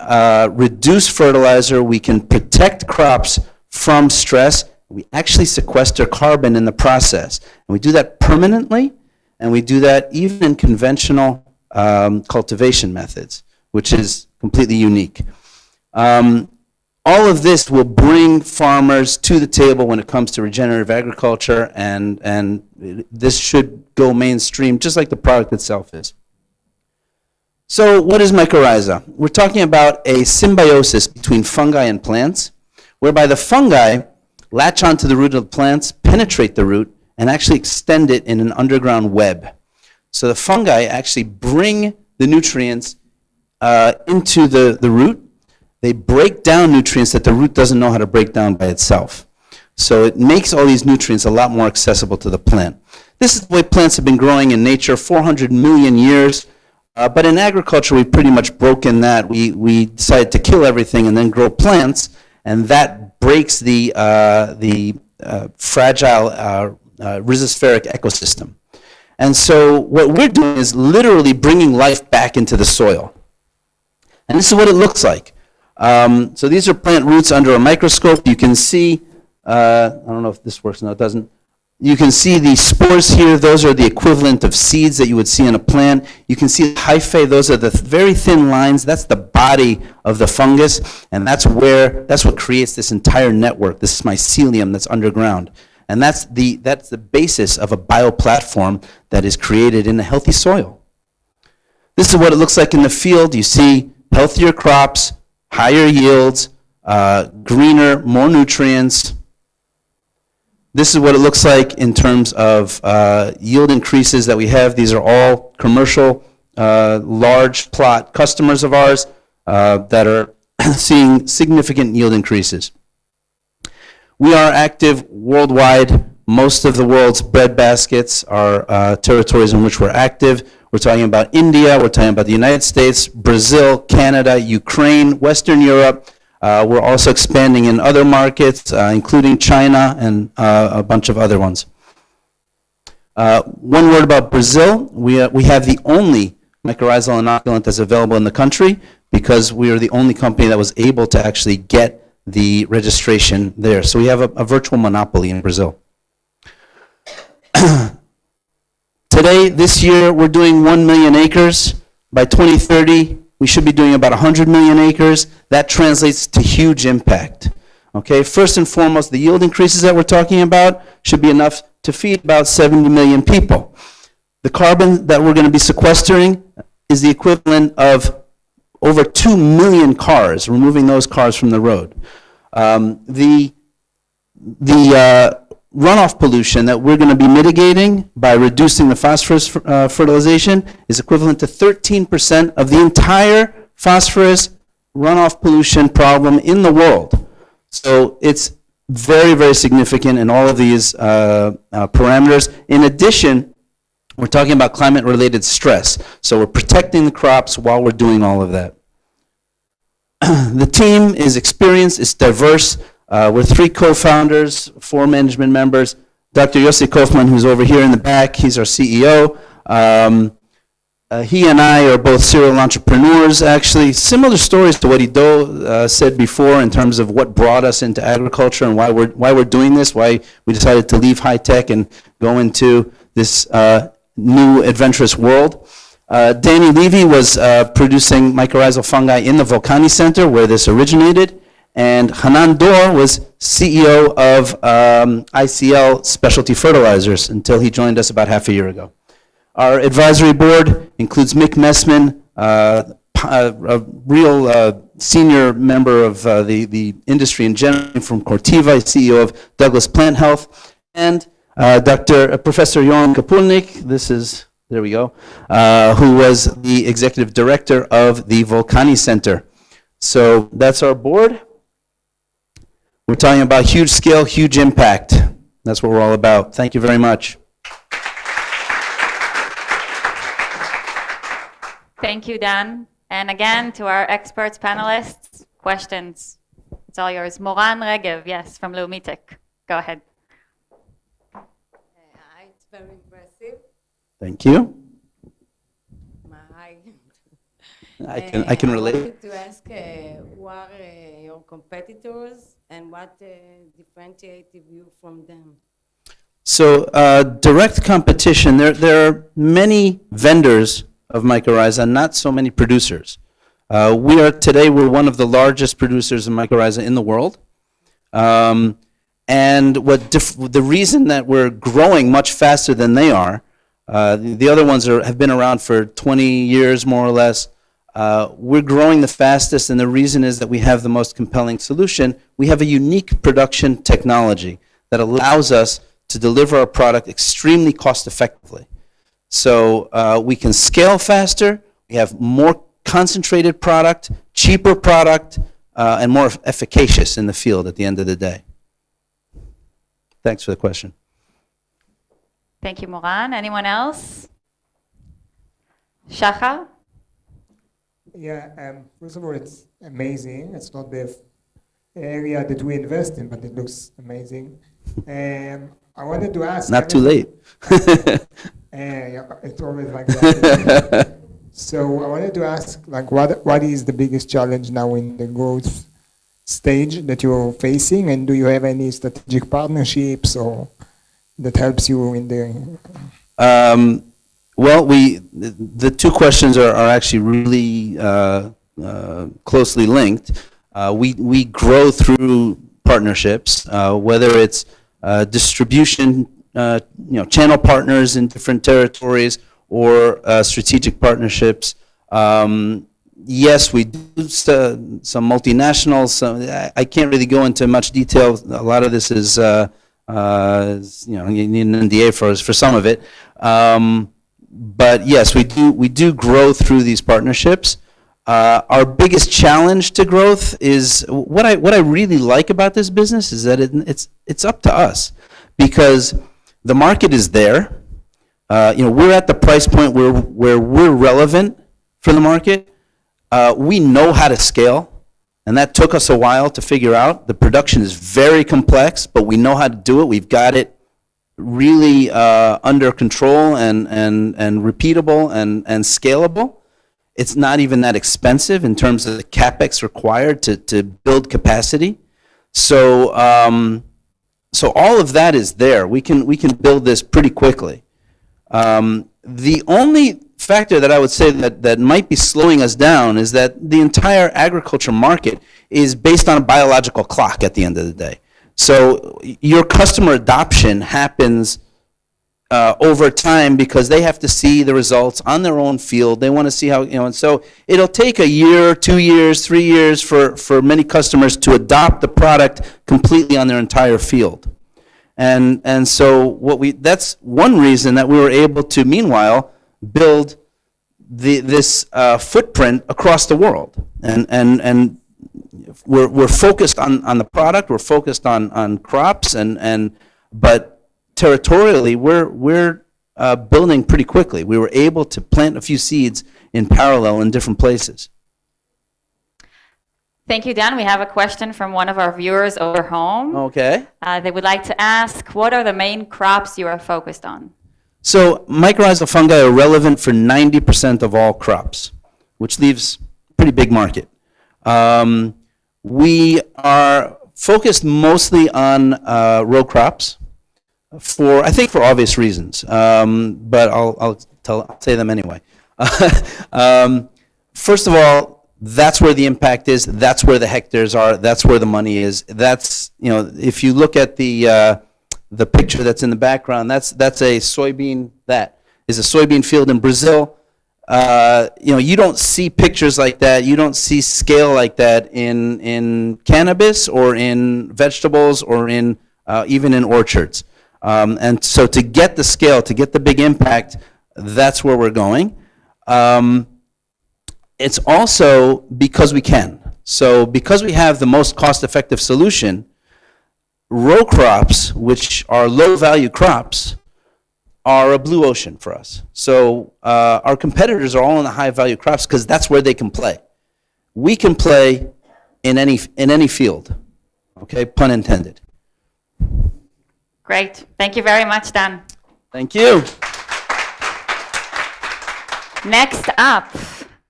reduce fertilizer, we can protect crops from stress, we actually sequester carbon in the process. And we do that permanently, and we do that even in conventional cultivation methods, which is completely unique. All of this will bring farmers to the table when it comes to regenerative agriculture, and this should go mainstream, just like the product itself is. So what is mycorrhiza? We're talking about a symbiosis between fungi and plants, whereby the fungi latch onto the root of the plants, penetrate the root, and actually extend it in an underground web. So the fungi actually bring the nutrients into the root. They break down nutrients that the root doesn't know how to break down by itself. So it makes all these nutrients a lot more accessible to the plant. This is the way plants have been growing in nature 400 million years. But in agriculture, we've pretty much broken that. We decided to kill everything and then grow plants, and that breaks the fragile rhizospheric ecosystem. And so what we're doing is literally bringing life back into the soil. And this is what it looks like. So these are plant roots under a microscope. You can see, I don't know if this works, no it doesn't. You can see the spores here. Those are the equivalent of seeds that you would see in a plant. You can see the hyphae. Those are the very thin lines. That's the body of the fungus, and that's what creates this entire network, this mycelium that's underground. And that's the basis of a bioplatform that is created in a healthy soil. This is what it looks like in the field. You see healthier crops, higher yields, greener, more nutrients. This is what it looks like in terms of yield increases that we have. These are all commercial, large plot customers of ours that are seeing significant yield increases. We are active worldwide. Most of the world's bread baskets are territories in which we're active. We're talking about India, we're talking about the United States, Brazil, Canada, Ukraine, Western Europe. We're also expanding in other markets, including China and a bunch of other ones. One word about Brazil. We have the only mycorrhizal inoculant that's available in the country because we are the only company that was able to actually get the registration there. So we have a virtual monopoly in Brazil. Today, this year, we're doing 1 million acres. By 2030, we should be doing about 100 million acres. That translates to huge impact. Okay, first and foremost, the yield increases that we're talking about should be enough to feed about 70 million people. The carbon that we're going to be sequestering is the equivalent of over 2 million cars, removing those cars from the road. The runoff pollution that we're going to be mitigating by reducing the phosphorus fertilization is equivalent to 13% of the entire phosphorus runoff pollution problem in the world. So it's very, very significant in all of these parameters. In addition, we're talking about climate-related stress. So we're protecting the crops while we're doing all of that. The team is experienced, it's diverse. We're 3 co-founders, 4 management members. Dr. Yossi Kaufman, who's over here in the back, he's our CEO. He and I are both serial entrepreneurs, actually. Similar stories to what Ido said before in terms of what brought us into agriculture and why we're doing this, why we decided to leave high tech and go into this new adventurous world. Danny Levy was producing mycorrhizal fungi in the Volcani Center where this originated. And Hanan Dor was CEO of ICL Specialty Fertilizers until he joined us about half a year ago. Our advisory board includes Mick Messman, a real senior member of the industry in general from Corteva, CEO of Douglas Plant Health, and Professor Johan Kapulnik, there we go, who was the executive director of the Volcani Center. So that's our board. We're talking about huge scale, huge impact. That's what we're all about. Thank you very much. Thank you, Dan. And again, to our experts, panelists, questions. It's all yours. Moran Regev, yes, from Leumitek. Go ahead. It's very impressive. Thank you. Hi. I can relate. I wanted to ask who are your competitors and what differentiated you from them? So direct competition, there are many vendors of mycorrhiza, not so many producers. We're one of the largest producers of mycorrhiza in the world. And the reason that we're growing much faster than they are, the other ones have been around for 20 years more or less. We're growing the fastest, and the reason is that we have the most compelling solution. We have a unique production technology that allows us to deliver our product extremely cost effectively. So we can scale faster, we have more concentrated product, cheaper product, and more efficacious in the field at the end of the day. Thanks for the question. Thank you, Moran. Anyone else? Shachar? Yeah, first of all, it's amazing. It's not the area that we invest in, but it looks amazing. I wanted to ask... Not too late. Yeah, it's always like that. So I wanted to ask, like, what is the biggest challenge now in the growth stage that you're facing, and do you have any strategic partnerships or that helps you in the? Well, the two questions are actually really closely linked. We grow through partnerships, whether it's distribution, channel partners in different territories, or strategic partnerships. Yes, we do some multinationals. I can't really go into much detail. A lot of this is, you need an NDA for some of it. But yes, we do grow through these partnerships. Our biggest challenge to growth is what I really like about this business is that it's up to us, because the market is there. We're at the price point where we're relevant for the market. We know how to scale, and that took us a while to figure out. The production is very complex, but we know how to do it. We've got it really under control and repeatable and scalable. It's not even that expensive in terms of the CapEx required to build capacity. So all of that is there. We can build this pretty quickly. The only factor that I would say that might be slowing us down is that the entire agriculture market is based on a biological clock at the end of the day. So your customer adoption happens over time because they have to see the results on their own field. They want to see how, and so it'll take a year, 2 years, 3 years for many customers to adopt the product completely on their entire field. And so that's one reason that we were able to, meanwhile, build this footprint across the world. And we're focused on the product, we're focused on crops, but territorially, we're building pretty quickly. We were able to plant a few seeds in parallel in different places. Thank you, Dan. We have a question from one of our viewers over home. Okay. They would like to ask, what are the main crops you are focused on? So mycorrhizal fungi are relevant for 90% of all crops, which leaves a pretty big market. We are focused mostly on row crops, I think for obvious reasons, but I'll say them anyway. First of all, that's where the impact is. That's where the hectares are. That's where the money is. That's, if you look at the picture that's in the background, that's a soybean. That is a soybean field in Brazil. You don't see pictures like that. You don't see scale like that in cannabis or in vegetables or in even in orchards. And so to get the scale, to get the big impact, that's where we're going. It's also because we can. So because we have the most cost-effective solution, row crops, which are low-value crops, are a blue ocean for us. So our competitors are all in the high-value crops because that's where they can play. We can play in any field. Okay, pun intended. Great. Thank you very much, Dan. Thank you. Next up,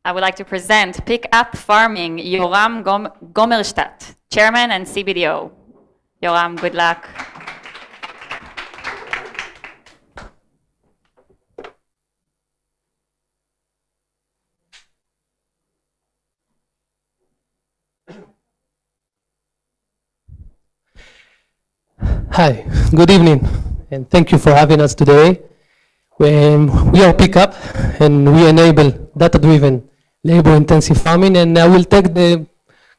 I would like to present Pick Up Farming, Yoram Gomerstadt, Chairman and CBDO. Yoram, good luck. Hi, good evening, and thank you for having us today. We are Pickup, and we enable data-driven, labor-intensive farming, and I will take the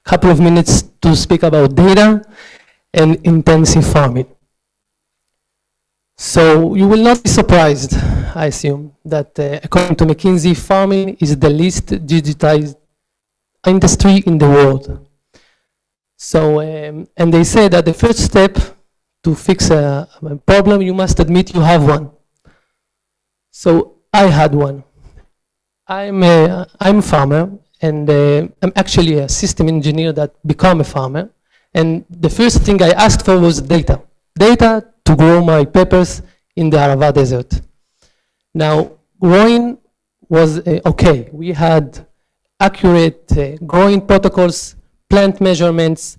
couple of minutes to speak about data and intensive farming. So you will not be surprised, I assume, that according to McKinsey, farming is the least digitized industry in the world. So, and they say that the first step to fix a problem, you must admit you have one. So I had one. I'm a farmer, and I'm actually a system engineer that became a farmer. And the first thing I asked for was data. Data to grow my peppers in the Arava Desert. Now, growing was okay. We had accurate growing protocols, plant measurements,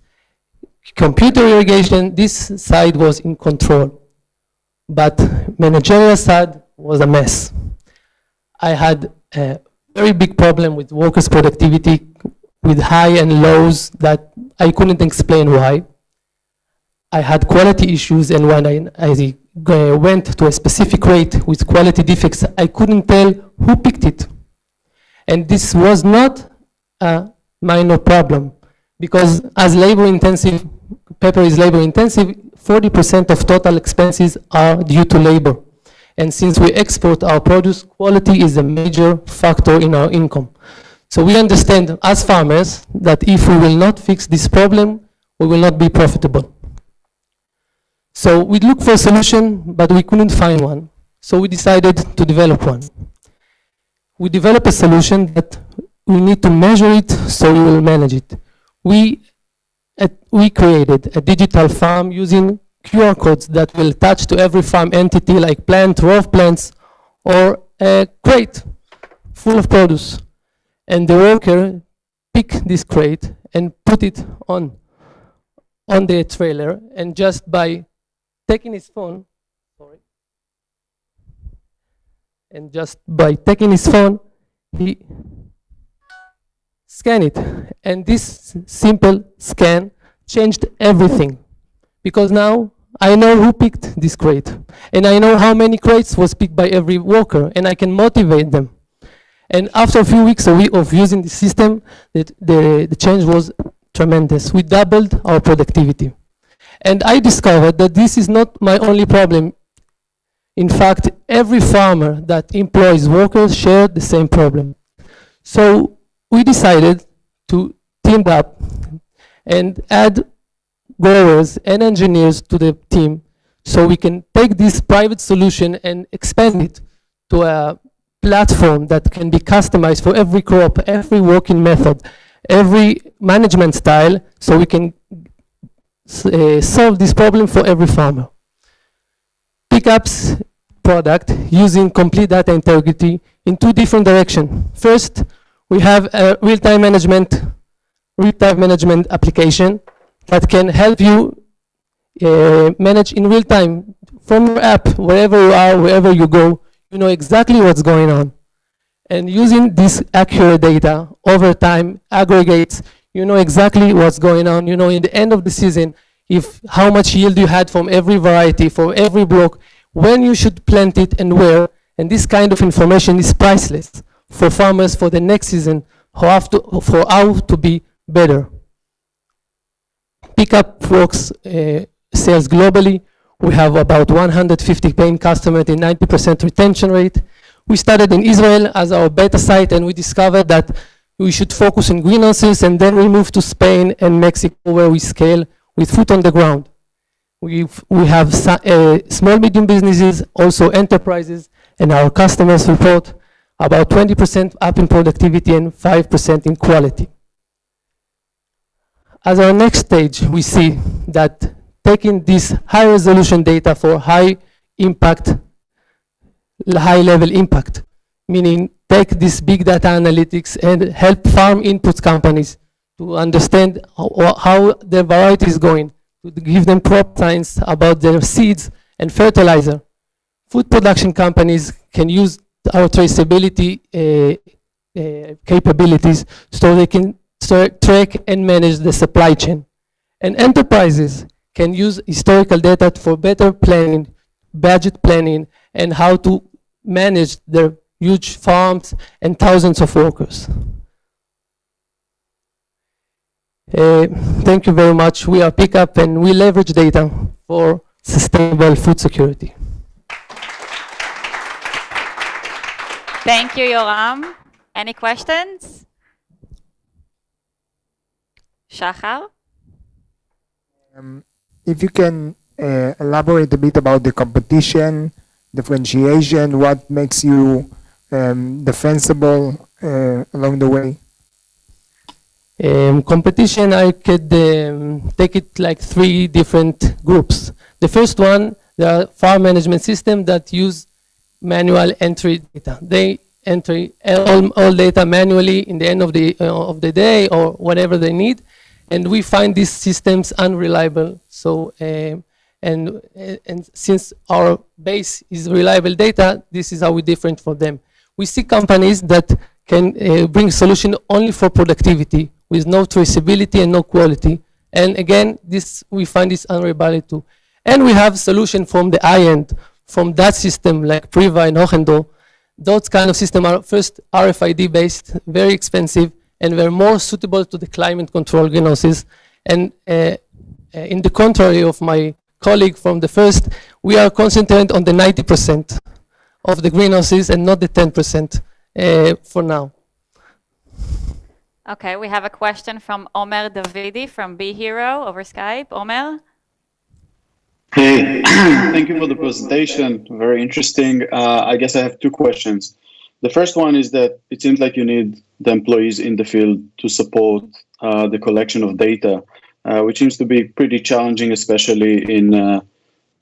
computer irrigation. This side was in control. but managerial side was a mess. I had a very big problem with workers' productivity, with high and lows that I couldn't explain why. I had quality issues, and when I went to a specific rate with quality defects, I couldn't tell who picked it. And this was not a minor problem, because as labor-intensive, pepper is labor-intensive, 40% of total expenses are due to labor. And since we export our produce, quality is a major factor in our income. So we understand as farmers that if we will not fix this problem, we will not be profitable. So we looked for a solution, but we couldn't find one. So we decided to develop one. We developed a solution that we need to measure it, so we will manage it. We created a digital farm using QR codes that will attach to every farm entity, like plant, row of plants, or a crate full of produce. And the worker pick this crate and put it on the trailer, and just by taking his phone, he scan it. And this simple scan changed everything, because now I know who picked this crate, and I know how many crates was picked by every worker, and I can motivate them. And after a few weeks of using the system, the change was tremendous. We doubled our productivity. And I discovered that this is not my only problem. In fact, every farmer that employs workers shared the same problem. So we decided to team up and add growers and engineers to the team, so we can take this private solution and expand it to a platform that can be customized for every crop, every working method, every management style, so we can solve this problem for every farmer. Pickup's product using complete data integrity in two different directions. First, we have a real-time management application that can help you manage in real time from your app, wherever you are, wherever you go. You know exactly what's going on. And using this accurate data over time aggregates, you know exactly what's going on. You know in the end of the season, how much yield you had from every variety, from every block, when you should plant it and where. And this kind of information is priceless for farmers for the next season, for how to be better. Pickup works sales globally. We have about 150 paying customers and 90% retention rate. We started in Israel as our beta site, and we discovered that we should focus on greenhouses, and then we moved to Spain and Mexico, where we scale with foot on the ground. We have small, medium businesses, also enterprises, and our customers report about 20% up in productivity and 5% in quality. As our next stage, we see that taking this high resolution data for high level impact, meaning take this big data analytics and help farm input companies to understand how their variety is going, to give them crop science about their seeds and fertilizer. Food production companies can use our traceability capabilities so they can track and manage the supply chain. And enterprises can use historical data for better planning, budget planning, and how to manage their huge farms and thousands of workers. Thank you very much. We are Pickup, and we leverage data for sustainable food security. Thank you, Yoram. Any questions? Shachar? If you can elaborate a bit about the competition, differentiation, what makes you defensible along the way? Competition, I could take it like three different groups. The first one, there are farm management systems that use manual entry data. They enter all data manually in the end of the day or whatever they need, and we find these systems unreliable. So, and And since our base is reliable data, this is how we different from them. We see companies that can bring solution only for productivity with no traceability and no quality. And again, this we find this unreliable too. And we have solution from the high end, from that system like Priva and Hohendohr. Those kind of systems are first RFID based, very expensive, and they're more suitable to the climate control greenhouses. And in the contrary of my colleague from the first, we are concentrated on the 90% of the greenhouses and not the 10% for now. Okay, we have a question from Omer Davidi from Be Hero over Skype. Omer? Hey, thank you for the presentation. Very interesting. I guess I have two questions. The first one is that it seems like you need the employees in the field to support the collection of data, which seems to be pretty challenging, especially in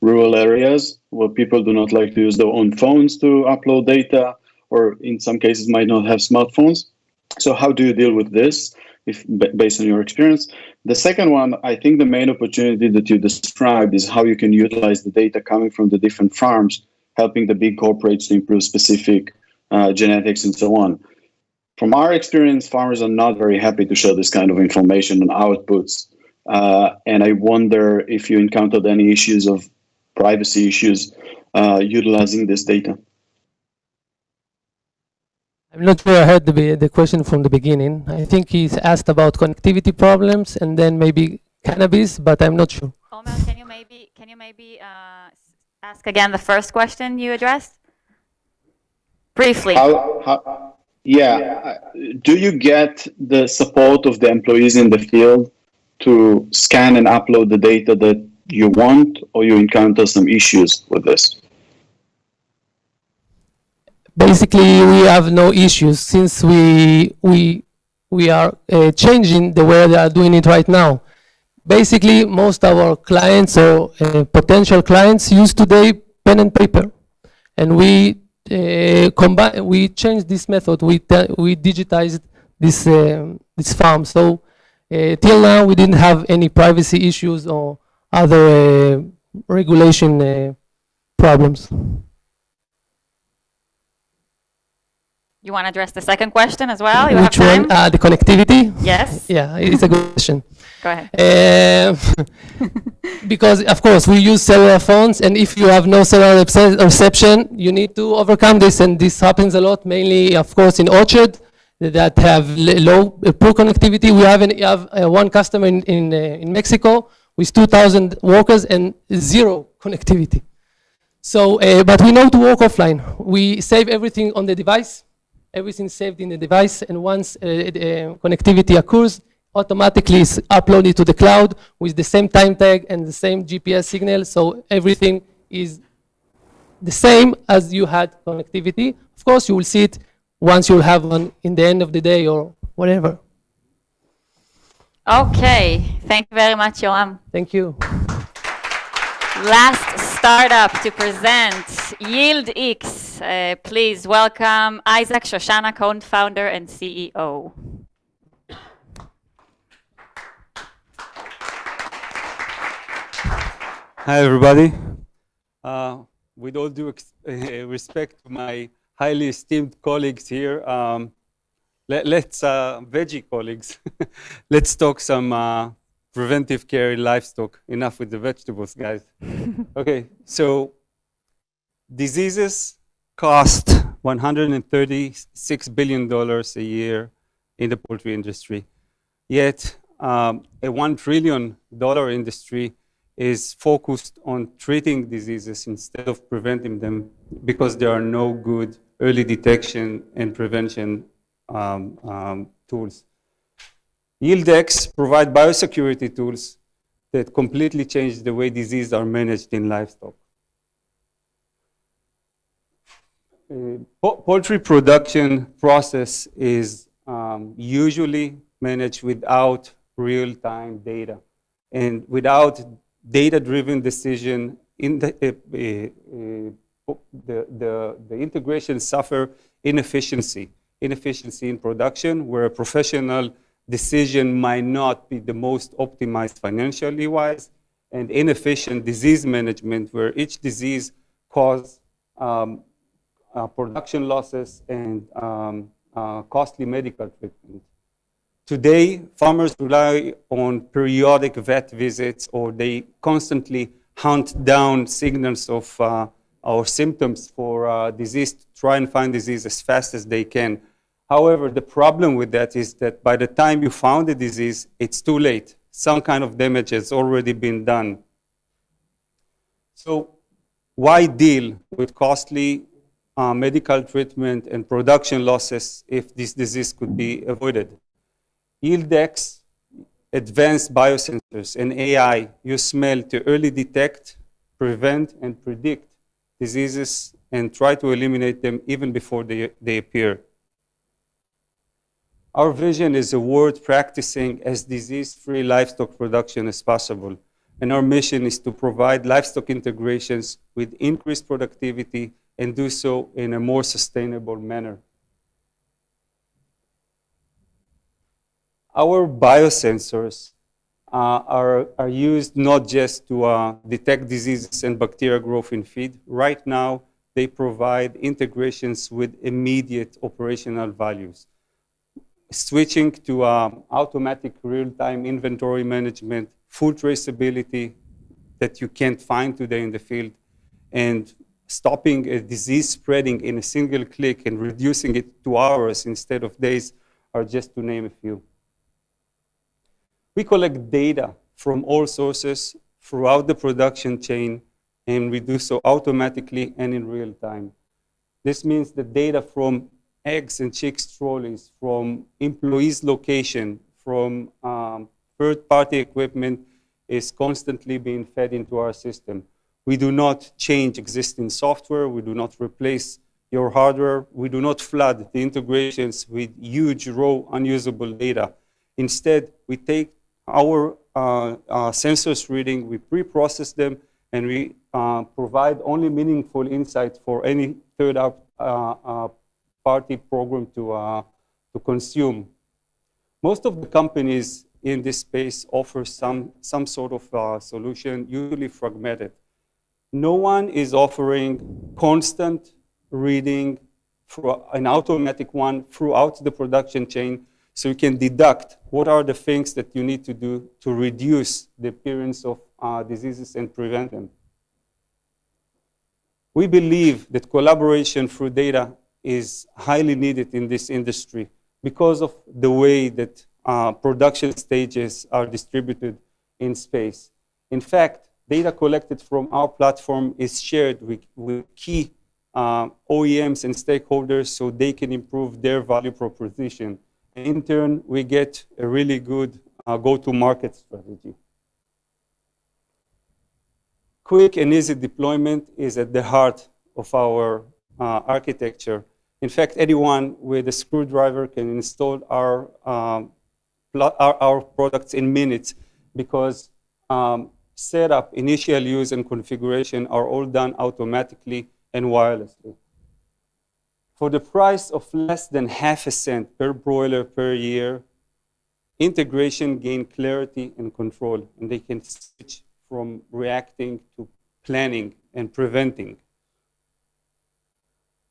rural areas where people do not like to use their own phones to upload data, or in some cases might not have smartphones. So how do you deal with this, if based on your experience? The second one, I think the main opportunity that you described is how you can utilize the data coming from the different farms, helping the big corporates to improve specific genetics and so on. From our experience, farmers are not very happy to share this kind of information and outputs. And I wonder if you encountered any issues of privacy issues utilizing this data. I'm not sure I heard the question from the beginning. I think he's asked about connectivity problems and then maybe cannabis, but I'm not sure. Omer, can you maybe ask again the first question you addressed? Briefly. Do you get the support of the employees in the field to scan and upload the data that you want, or you encounter some issues with this? Basically, we have no issues since we are changing the way they are doing it right now. Basically, most of our clients or potential clients use today pen and paper, and we changed this method. We digitized this farm. So till now, we didn't have any privacy issues or other regulation problems. You want to address the second question as well? You Which have time? one? The connectivity? Yes. Yeah, it's a good question. Go ahead. Because, of course, we use cellular phones, and if you have no cellular reception, you need to overcome this, and this happens a lot, mainly, of course, in orchard that have poor connectivity. We have one customer in Mexico with 2,000 workers and zero connectivity. So, but we know to work offline. We save everything on the device. Everything saved in the device, and once connectivity occurs, automatically is uploaded to the cloud with the same time tag and the same GPS signal, so everything is the same as you had connectivity. Of course, you will see it once you'll have one in the end of the day or whatever. Okay, thank you very much, Yoam. Thank you. Last startup to present, YieldX. Please welcome Isaac Shoshana, co-founder and CEO. Hi, everybody. With all due respect to my highly esteemed colleagues here, let's, veggie colleagues, let's talk some preventive care in livestock. Enough with the vegetables, guys. Okay, so diseases cost $136 billion a year in the poultry industry. Yet a $1 trillion industry is focused on treating diseases instead of preventing them because there are no good early detection and prevention tools. YieldX provide biosecurity tools that completely change the way diseases are managed in livestock. Poultry production process is usually managed without real-time data and without data-driven decision. In the integration suffer inefficiency in production, where a professional decision might not be the most optimized financially wise, and inefficient disease management, where each disease causes production losses and costly medical treatment. Today, farmers rely on periodic vet visits, or they constantly hunt down signals of or symptoms for disease to try and find disease as fast as they can. However, the problem with that is that by the time you found the disease, it's too late. Some kind of damage has already been done. So why deal with costly medical treatment and production losses if this disease could be avoided? YieldX, advanced biosensors, and AI use smell to early detect, prevent, and predict diseases and try to eliminate them even before they appear. Our vision is a world practicing as disease-free livestock production as possible. And our mission is to provide livestock integrations with increased productivity and do so in a more sustainable manner. Our biosensors are used not just to detect diseases and bacterial growth in feed. Right now, they provide integrations with immediate operational values. Switching to automatic real-time inventory management, food traceability that you can't find today in the field, and stopping a disease spreading in a single click and reducing it to hours instead of days are just to name a few. We collect data from all sources throughout the production chain, and we do so automatically and in real time. This means the data from eggs and chicks trolleys, from employees' location, from third-party equipment is constantly being fed into our system. We do not change existing software. We do not replace your hardware. We do not flood the integrations with huge raw unusable data. Instead, we take our sensors reading, we pre-process them, and we provide only meaningful insights for any third-party program to consume. Most of the companies in this space offer some sort of solution, usually fragmented. No one is offering constant reading for an automatic one throughout the production chain, so you can deduct what are the things that you need to do to reduce the appearance of diseases and prevent them. We believe that collaboration through data is highly needed in this industry because of the way that production stages are distributed in space. In fact, data collected from our platform is shared with key OEMs and stakeholders so they can improve their value proposition. In turn, we get a really good go-to-market strategy. Quick and easy deployment is at the heart of our architecture. In fact, anyone with a screwdriver can install our products in minutes because setup, initial use, and configuration are all done automatically and wirelessly. For the price of less than half a cent per broiler per year, integration gain clarity and control, and they can switch from reacting to planning and preventing.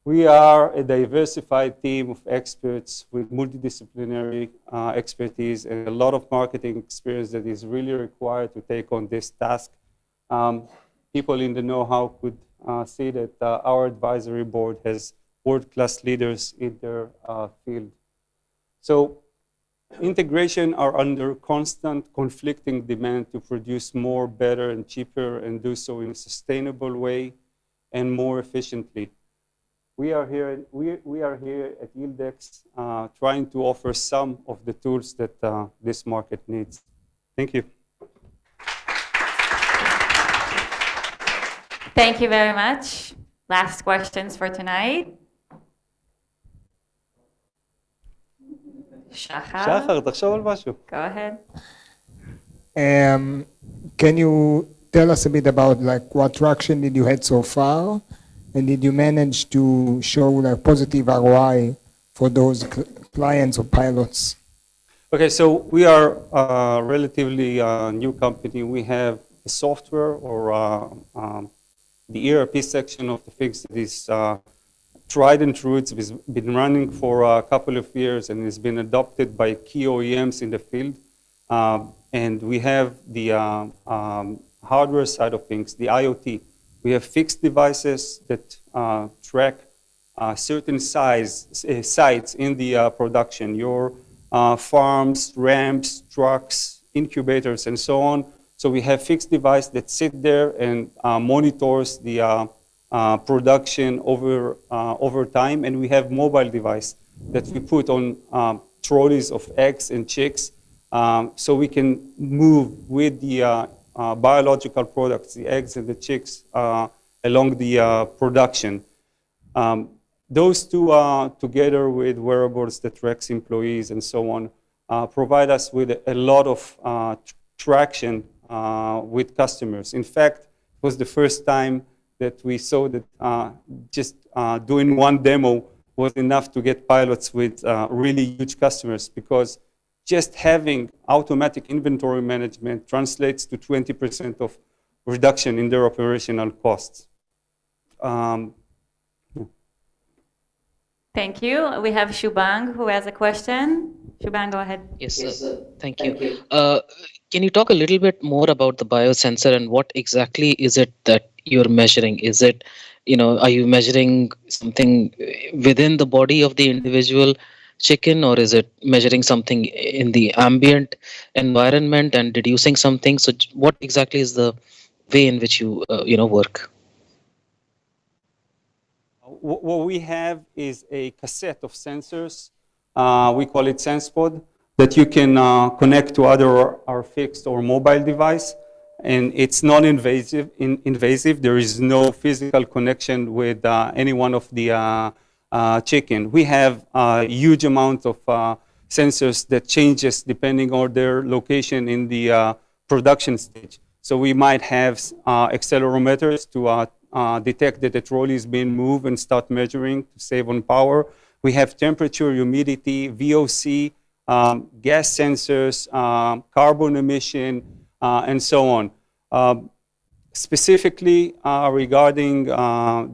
We are a diversified team of experts with multidisciplinary expertise and a lot of marketing experience that is really required to take on this task. People in the know-how could see that our advisory board has world-class leaders in their field. So integration are under constant conflicting demand to produce more, better, and cheaper, and do so in a sustainable way and more efficiently. We are here at YieldX trying to offer some of the tools that this market needs. Thank you. Thank you very much. Last questions for tonight. שחר, תחשוב על משהו. Go ahead. Can you tell us a bit about like what traction did you had so far, and did you manage to show like positive ROI for those clients or pilots? Okay, so we are a relatively new company. We have a software or the ERP section of the fix that is tried and true. It's been running for a couple of years and has been adopted by key OEMs in the field. And we have the hardware side of things, the IoT. We have fixed devices that track certain sites in the production, your farms, ramps, trucks, incubators, and so on. So we have fixed device that sit there and monitors the production over time, and we have mobile device that we put on trolleys of eggs and chicks, so we can move with the biological products, the eggs and the chicks, along the production. Those two, together with wearables that tracks employees and so on, provide us with a lot of traction with customers. In fact, it was the first time that we saw that just doing one demo was enough to get pilots with really huge customers, because just having automatic inventory management translates to 20% of reduction in their operational costs. Thank you. We have Shubhang who has a question. Shubhang, go ahead. Yes, sir. Thank you. Can you talk a little bit more about the biosensor and what exactly is it that you're measuring? Is it, are you measuring something within the body of the individual chicken, or is it measuring something in the ambient environment and deducing something? So what exactly is the way in which you, work? What we have is a cassette of sensors. We call it SensePod, that you can connect to either our fixed or mobile device. And it's non-invasive. Invasive. There is no physical connection with any one of the chicken. We have a huge amount of sensors that changes depending on their location in the production stage. So we might have accelerometers to detect that the trolley is being moved and start measuring to save on power. We have temperature, humidity, VOC, gas sensors, carbon emission, and so on. Specifically regarding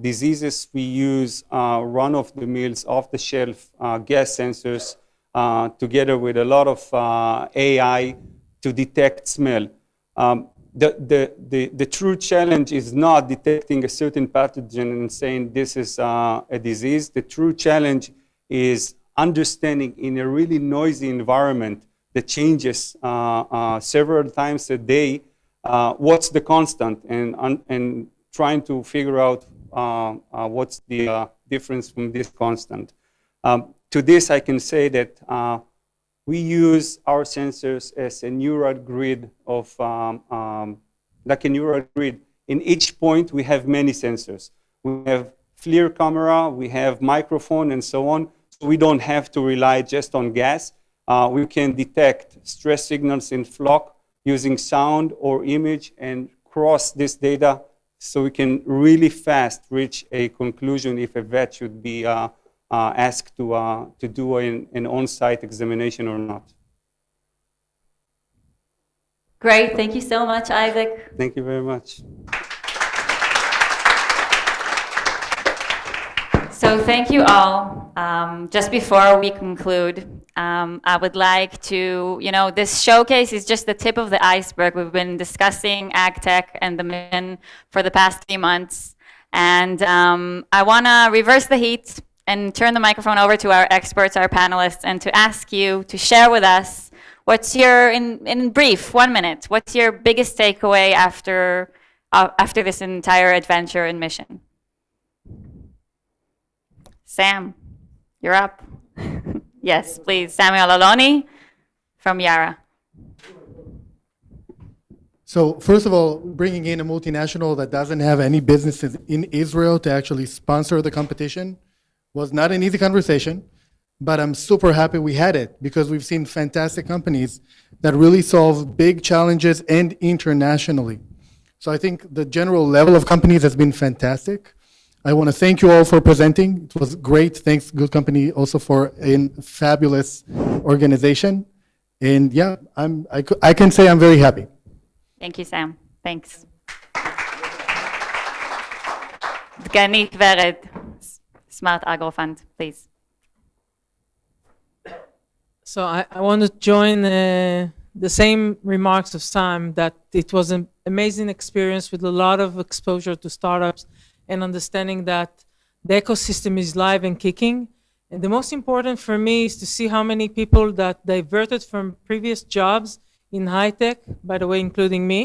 diseases, we use run-of-the-mills, off-the-shelf gas sensors together with a lot of AI to detect smell. The true challenge is not detecting a certain pathogen and saying this is a disease. The true challenge is understanding in a really noisy environment that changes several times a day what's the constant, and trying to figure out what's the difference from this constant. To this, I can say that we use our sensors as a neural grid of, like a neural grid. In each point, we have many sensors. We have FLIR camera, we have microphone, and so on. So we don't have to rely just on gas. We can detect stress signals in flock using sound or image and cross this data so we can really fast reach a conclusion if a vet should be asked to do an on-site examination or not. Great. Thank you so much, Isaac. Thank you very much. So thank you all. Just before we conclude, I would like to, this showcase is just the tip of the iceberg. We've been discussing AgTech and the mission for the past 3 months. And I want to reverse the heat and turn the microphone over to our experts, our panelists, and to ask you to share with us what's your, in brief, 1 minute, what's your biggest takeaway after this entire adventure and mission? Sam, you're up. Yes, please. Samuel Aloni from Yara. So first of all, bringing in a multinational that doesn't have any businesses in Israel to actually sponsor the competition was not an easy conversation, but I'm super happy we had it because we've seen fantastic companies that really solve big challenges and internationally. So I think the general level of companies has been fantastic. I want to thank you all for presenting. It was great. Thanks, Good Company, also for a fabulous organization. And yeah, I can say I'm very happy. Thank you, Sam. Thank Thanks. דגנית ורד, Smart Agro Fund, please. So I want to join the same remarks of Sam, that it was an amazing experience with a lot of exposure to startups and understanding that the ecosystem is live and kicking. And the most important for me is to see how many people that diverted from previous jobs in high tech, by the way, including me,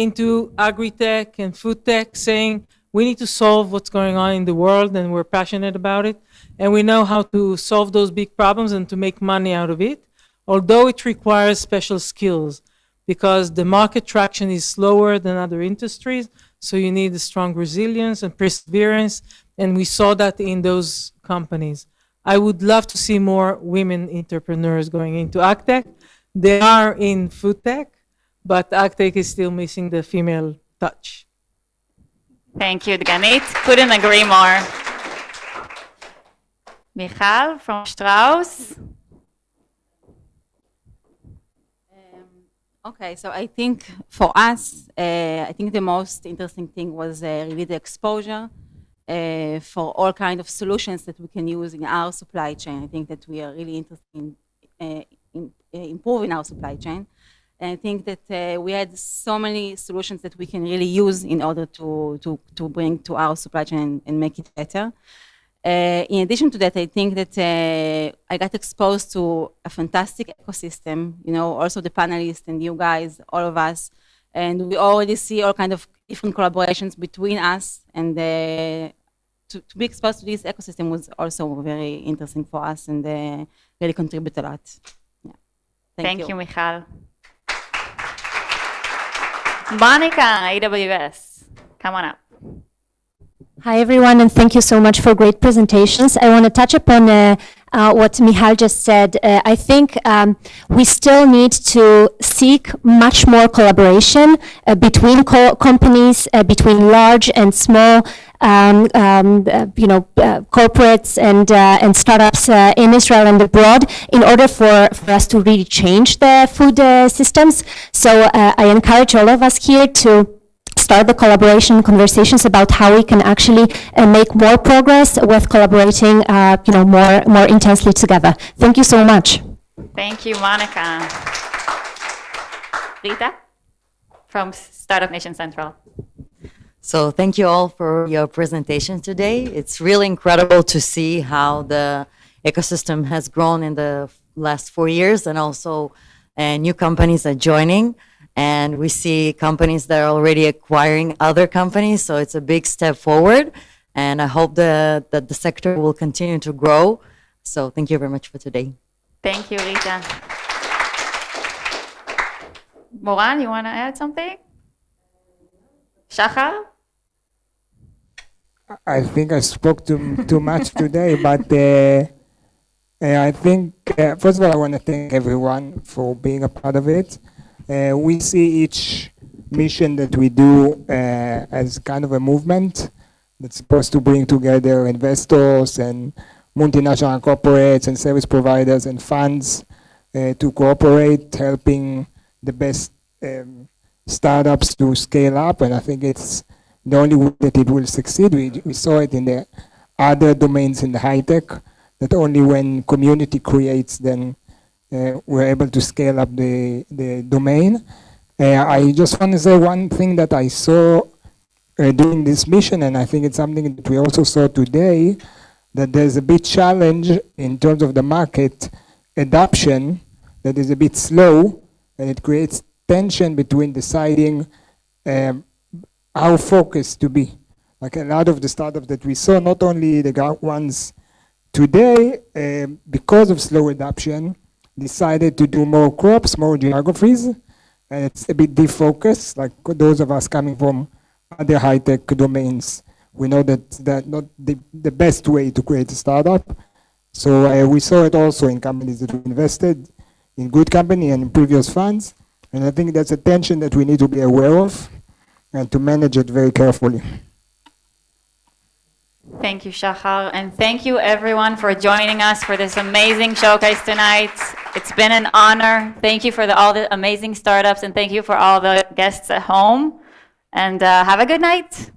into agri-tech and food tech, saying we need to solve what's going on in the world and we're passionate about it. And we know how to solve those big problems and to make money out of it, although it requires special skills because the market traction is slower than other industries. So you need a strong resilience and perseverance. And we saw that in those companies. I would love to see more women entrepreneurs going into AgTech. They are in food tech, but AgTech is still missing the female touch. Thank you, Dganit. Couldn't agree more. Michal from Strauss. Okay, so I think for us, I think the most interesting thing was really the exposure for all kinds of solutions that we can use in our supply chain. I think that we are really interested in improving our supply chain. And I think that we had so many solutions that we can really use in order to bring to our supply chain and make it better. In addition to that, I think that I got exposed to a fantastic ecosystem, you know, also the panelists and you guys, all of us, and we already see all kinds of different collaborations between us, and to be exposed to this ecosystem was also very interesting for us and really contribute a lot. Yeah. Thank you, Michal. Monica, AWS, come on up. Hi, everyone, and thank you so much for great presentations. I want to touch upon what Michal just said. I think we still need to seek much more collaboration between companies, between large and small corporates and startups in Israel and abroad in order for us to really change the food systems. So I encourage all of us here to start the collaboration conversations about how we can actually make more progress with collaborating more intensely together. Thank you so much. Thank you, Monica. Rita from Startup Nation Central. So thank you all for your presentation today. It's really incredible to see how the ecosystem has grown in the last 4 years, and also new companies are joining. And we see companies that are already acquiring other companies, so it's a big step forward. And I hope that the sector will continue to grow. So thank you very much for today. Thank you, Rita. Moran, you want to add something? Shachar? I think I spoke too much today, but I think, first of all, I want to thank everyone for being a part of it. We see each mission that we do as kind of a movement that's supposed to bring together investors and multinational corporates and service providers and funds to cooperate, helping the best startups to scale up. And I think it's the only way that it will succeed. We saw it in the other domains in the high tech, that only when community creates, then we're able to scale up the domain. I just want to say one thing that I saw during this mission, and I think it's something that we also saw today, that there's a big challenge in terms of the market adoption that is a bit slow, and it creates tension between deciding how focused to be. Like a lot of the startups that we saw, not only the ones today, because of slow adoption, decided to do more crops, more geographies, and it's a bit defocused. Like those of us coming from other high-tech domains, we know that that's not the best way to create a startup. So we saw it also in companies that we invested in, good company and in previous funds, and I think that's a tension that we need to be aware of and to manage it very carefully. Thank you, Shachar, and thank you everyone for joining us for this amazing showcase tonight. It's been an honor. Thank you for all the amazing startups, and thank you for all the guests at home and have a good night.